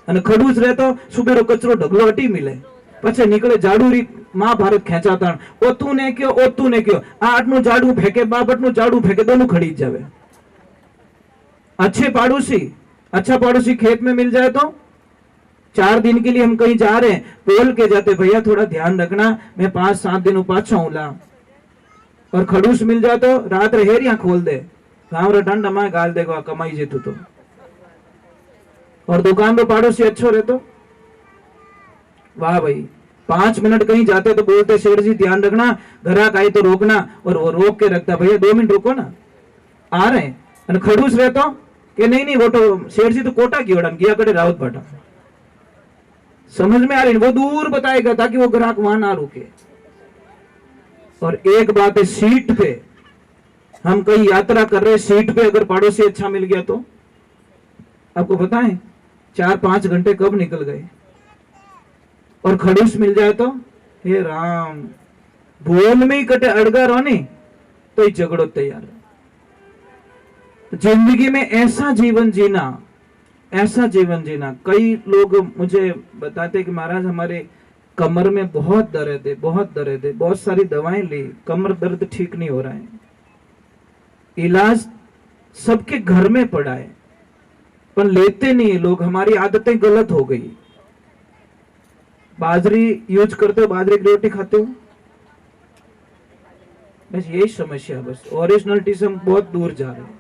B: અને ખડૂસ રહેતો સુબેરો કચરો ઢગલો હટી મિલે, પછી નીકળે જાડુરી महाभारत खेचाता ओ तू ने क्यों आ आटनु जाडू फेंके बाबटनु जाडू फेंके दोनों खड़ी जावे। अच्छा पड़ोसी खेत में मिल जाए तो 4 दिन के लिए हम कहीं जा रहे हैं, बोल के जाते भैया थोड़ा ध्यान रखना मैं 5-7 दिन पाछा हूला। और खड़ूस मिल जाए तो रात हेरिया खोल दे, गाँव रे डंड हमारे गाल देगा कमाई जेतु तो। और दुकान पे पड़ोसी अच्छो रहे तो वाह भाई, 5 मिनट कहीं जाते तो बोलते शेर जी ध्यान रखना, ग्राहक आई तो रोकना, और वो रोक के रखता भैया 2 मिनट रुको ना आ रहे हैं। खड़ूस रहता कि नहीं वो तो शेर जी तो कोटा की ओडम गया करे रावत भाटा, समझ में आ रही, वो दूर बताएगा ताकि वो ग्राहक वहां ना रुके। और एक बात है, सीट पे हम कहीं यात्रा कर रहे, सीट पे अगर पड़ोसी अच्छा मिल गया तो आपको पता है 4-5 घंटे कब निकल गए। और खड़ूस मिल जाए तो हे राम, बोल में ही कटे अड़गा रहो नहीं तो ही झगड़ो तैयार। जिंदगी में ऐसा जीवन जीना, ऐसा जीवन जीना। कई लोग मुझे बताते कि महाराज हमारे कमर में बहुत दर्द है, बहुत सारी दवाएं ली, कमर दर्द ठीक नहीं हो रहा है। इलाज सबके घर में पड़ा है, पर लेते नहीं है लोग। हमारी आदतें गलत हो गई। बाजरी यूज करते हो, बाजरे की रोटी खाते हो, बस यही समस्या। बस ओरिजिनलिटी से हम बहुत दूर जा रहे हैं।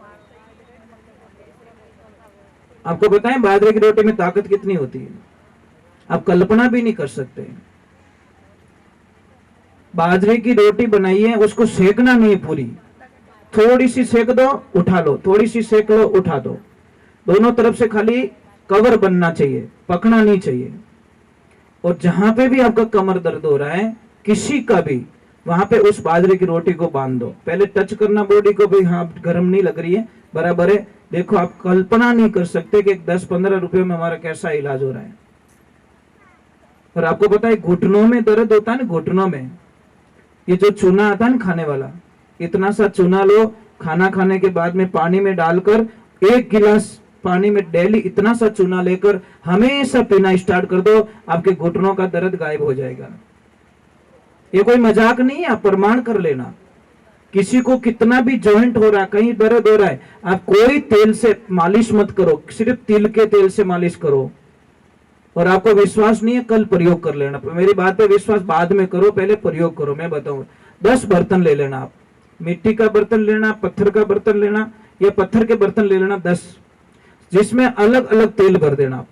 B: आपको बताएं बाजरे की रोटी में ताकत कितनी होती है, आप कल्पना भी नहीं कर सकते। बाजरे की रोटी बनाइए, उसको सेकना नहीं पूरी, थोड़ी सी सेक दो उठा लो, थोड़ी सी सेक लो उठा दो, दोनों तरफ से खाली कवर बनना चाहिए, पकना नहीं चाहिए। और जहां पे भी आपका कमर दर्द हो रहा है, किसी का भी, वहां पे उस बाजरे की रोटी को बांध दो। पहले टच करना बॉडी को भी, हाँ गर्म नहीं लग रही है, बराबर है। देखो आप कल्पना नहीं कर सकते कि 10-15 रुपए में हमारा कैसा इलाज हो रहा है। और आपको पता है घुटनों में दर्द होता है ना, घुटनों में ये जो चूना आता है ना खाने वाला, इतना सा चूना लो, खाना खाने के बाद में पानी में डालकर 1 गिलास पानी में डेली इतना सा चूना लेकर हमेशा पीना स्टार्ट कर दो, आपके घुटनों का दर्द गायब हो जाएगा। ये कोई मजाक नहीं है, आप प्रमाण कर लेना। किसी को कितना भी जॉइंट हो रहा है, कहीं दर्द हो रहा है, आप कोई तेल से मालिश मत करो, सिर्फ तिल के तेल से मालिश करो। और आपको विश्वास नहीं है, कल प्रयोग कर लेना। मेरी बात पे विश्वास बाद में करो, पहले प्रयोग करो। मैं बताऊं, 10 बर्तन ले लेना आप, मिट्टी का बर्तन लेना, पत्थर का बर्तन लेना, या पत्थर के बर्तन ले लेना 10, जिसमें अलग अलग तेल भर देना आप।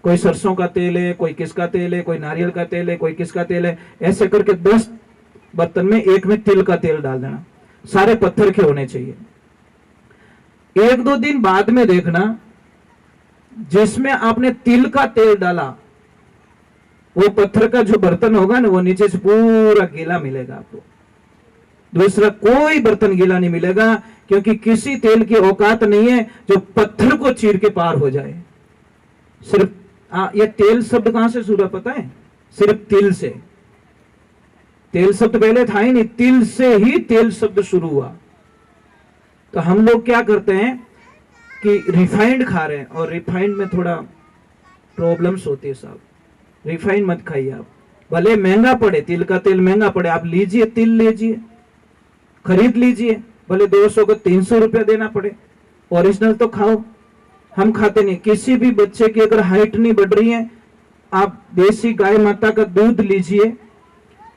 B: कोई सरसों का तेल है, कोई किसका तेल है, कोई नारियल का तेल है, कोई किसका तेल है, ऐसे करके 10 बर्तन में एक में तिल का तेल डाल देना। सारे पत्थर के होने चाहिए। 1-2 दिन बाद में देखना, जिसमें आपने तिल का तेल डाला, वो पत्थर का जो बर्तन होगा ना, वो नीचे से पूरा गीला मिलेगा आपको। दूसरा कोई बर्तन गीला नहीं मिलेगा, क्योंकि किसी तेल की औकात नहीं है जो पत्थर को चीर के पार हो जाए। सिर्फ ये तेल शब्द कहां से शुरू पता है? सिर्फ तिल से। तेल शब्द पहले था ही नहीं, तिल से ही तेल शब्द शुरू हुआ। तो हम लोग क्या करते हैं कि रिफाइंड खा रहे हैं, और रिफाइंड में थोड़ा प्रॉब्लम्स होती है साहब। रिफाइंड मत खाइए आप, भले महंगा पड़े, तिल का तेल महंगा पड़े, आप लीजिए, तिल लीजिए, खरीद लीजिए, भले 200 को 300 रुपया देना पड़े, ओरिजिनल तो खाओ। हम खाते नहीं। किसी भी बच्चे की अगर हाइट नहीं बढ़ रही है, आप देसी गाय माता का दूध लीजिए,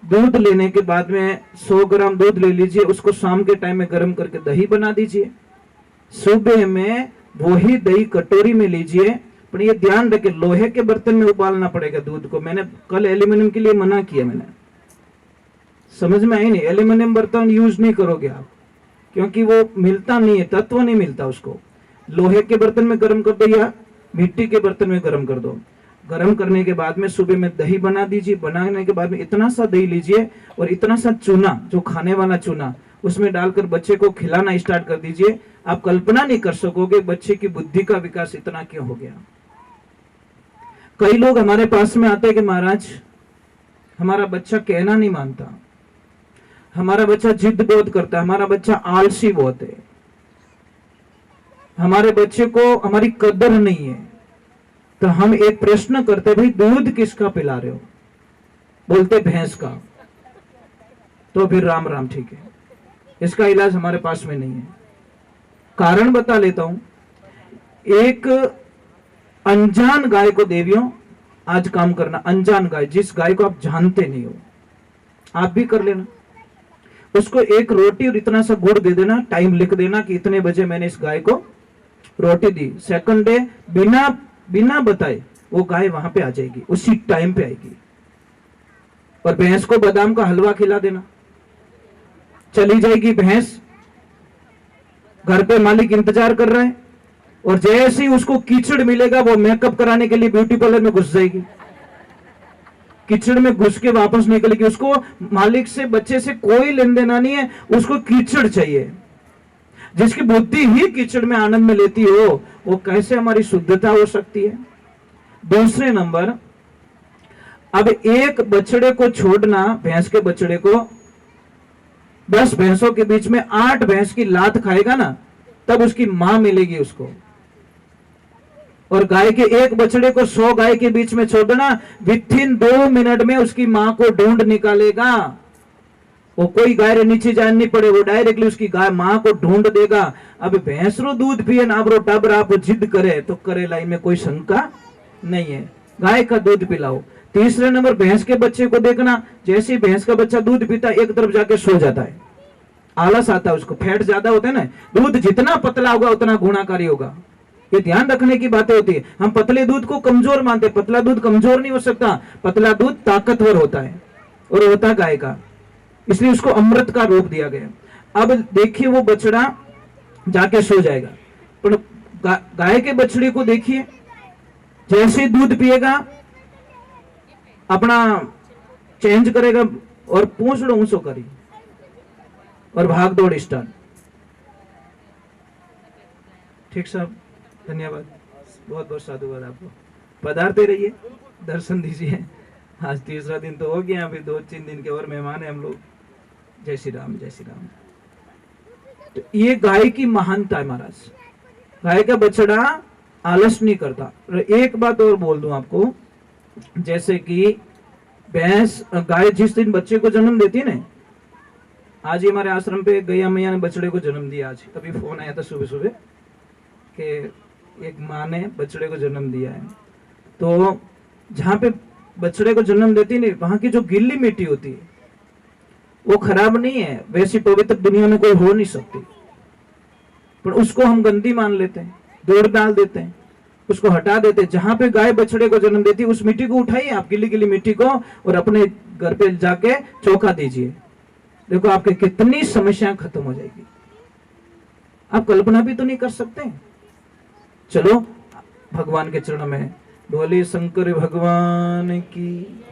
B: दूध लेने के बाद में 100 ग्राम दूध ले लीजिए, उसको शाम के टाइम में गर्म करके दही बना दीजिए, सुबह में वही दही कटोरी में लीजिए। पर ये ध्यान रखें, लोहे के बर्तन में उबालना पड़ेगा दूध को। मैंने कल एल्यूमिनियम के लिए मना किया, मैंने समझ में आई नहीं, एल्यूमिनियम बर्तन यूज नहीं करोगे आप, क्योंकि वो मिलता नहीं है, तत्व नहीं मिलता उसको। लोहे के बर्तन में गर्म कर दो या मिट्टी के बर्तन में गर्म कर दो। गर्म करने के बाद में सुबह में दही बना दीजिए, बनाने के बाद में इतना सा दही लीजिए और इतना सा चूना, जो खाने वाला चूना, उसमें डालकर बच्चे को खिलाना स्टार्ट कर दीजिए। आप कल्पना नहीं कर सकोगे बच्चे की बुद्धि का विकास इतना क्यों हो गया। कई लोग हमारे पास में आते हैं कि महाराज हमारा बच्चा कहना नहीं मानता, हमारा बच्चा जिद बहुत करता है, हमारा बच्चा आलसी बहुत है, हमारे बच्चे को हमारी कदर नहीं है। तो हम एक प्रश्न करते, भाई दूध किसका पिला रहे हो? बोलते भैंस का। तो फिर राम राम, ठीक है, इसका इलाज हमारे पास में नहीं है। कारण बता लेता हूं। एक अनजान गाय को, देवियों आज काम करना, अनजान गाय, जिस गाय को आप जानते नहीं हो, आप भी कर लेना, उसको एक रोटी और इतना सा गुड़ दे देना, टाइम लिख देना कि इतने बजे मैंने इस गाय को रोटी दी। सेकंड डे बिना बताए वो गाय वहां पे आ जाएगी, उसी टाइम पे आएगी। और भैंस को बादाम का हलवा खिला देना, चली जाएगी भैंस, घर पे मालिक इंतजार कर रहा है, और जैसे ही उसको कीचड़ मिलेगा वो मेकअप कराने के लिए ब्यूटी पार्लर में घुस जाएगी, कीचड़ में घुस के वापस निकलेगी। उसको मालिक से, बच्चे से कोई लेन देना नहीं है, उसको कीचड़ चाहिए। जिसकी बुद्धि ही कीचड़ में आनंद में लेती हो, वो कैसे हमारी शुद्धता हो सकती है। दूसरे नंबर, अब एक बछड़े को छोड़ना, भैंस के बछड़े को 10 भैंसों के बीच में 8 भैंस की लात खाएगा ना, तब उसकी मां मिलेगी उसको। और गाय के एक बछड़े को 100 गाय के बीच में छोड़ देना, विथिन 2 मिनट में उसकी मां को ढूंढ निकालेगा। वो कोई गाय रे नीचे जान नहीं पड़े, वो डायरेक्टली उसकी गाय माँ को ढूंढ देगा। अब भैंस रो दूध पिए ना, अब रो टबर आप जिद करे तो करेला, में कोई शंका नहीं है, गाय का दूध पिलाओ। तीसरे नंबर भैंस के बच्चे को देखना, जैसे ही भैंस का बच्चा दूध पीता एक तरफ जाके सो जाता है, आलस आता है उसको, फैट ज्यादा होता है ना, दूध जितना पतला होगा उतना गुणाकारी होगा। ये ध्यान रखने की बातें होती है। हम पतले दूध को कमजोर मानते, पतला दूध कमजोर नहीं हो सकता, पतला दूध ताकतवर होता है और होता गाय का, इसलिए उसको अमृत का रूप दिया गया। अब देखिए वो बछड़ा जाके सो जाएगा, पर गाय के बछड़े को देखिए, जैसे दूध पिएगा अपना चेंज करेगा और पूंछ लो ऊंचो करी और भाग दौड़ स्टार्ट। ठीक साहब, धन्यवाद, बहुत बहुत साधुवाद आपको। पधारते रहिए, दर्शन दीजिए। आज तीसरा दिन तो हो गया, अभी 2-3 दिन के और मेहमान है हम लोग। जय श्री राम, जय श्री राम। तो ये गाय की महानता है महाराज, गाय का बछड़ा आलस नहीं करता। और एक बात और बोल दूं आपको, जैसे कि भैंस गाय जिस दिन बच्चे को जन्म देती है ना, आज ही हमारे आश्रम पे गैया मैया ने बछड़े को जन्म दिया। आज अभी फोन आया था सुबह सुबह कि एक माँ ने बछड़े को जन्म दिया है। तो जहाँ पे बछड़े को जन्म देती नहीं, वहां की जो गीली मिट्टी होती है वो खराब नहीं है, वैसी पवित्र दुनिया में कोई हो नहीं सकती, पर उसको हम गंदी मान लेते हैं, दौड़ डाल देते हैं, उसको हटा देते हैं। जहां पे गाय बछड़े को जन्म देती है उस मिट्टी को उठाइए आप, गीली गीली मिट्टी को, और अपने घर पे जाके चौका दीजिए, देखो आपके कितनी समस्याएं खत्म हो जाएगी। आप कल्पना भी तो नहीं कर सकते। चलो भगवान के चरणों में बोलिए शंकर भगवान की।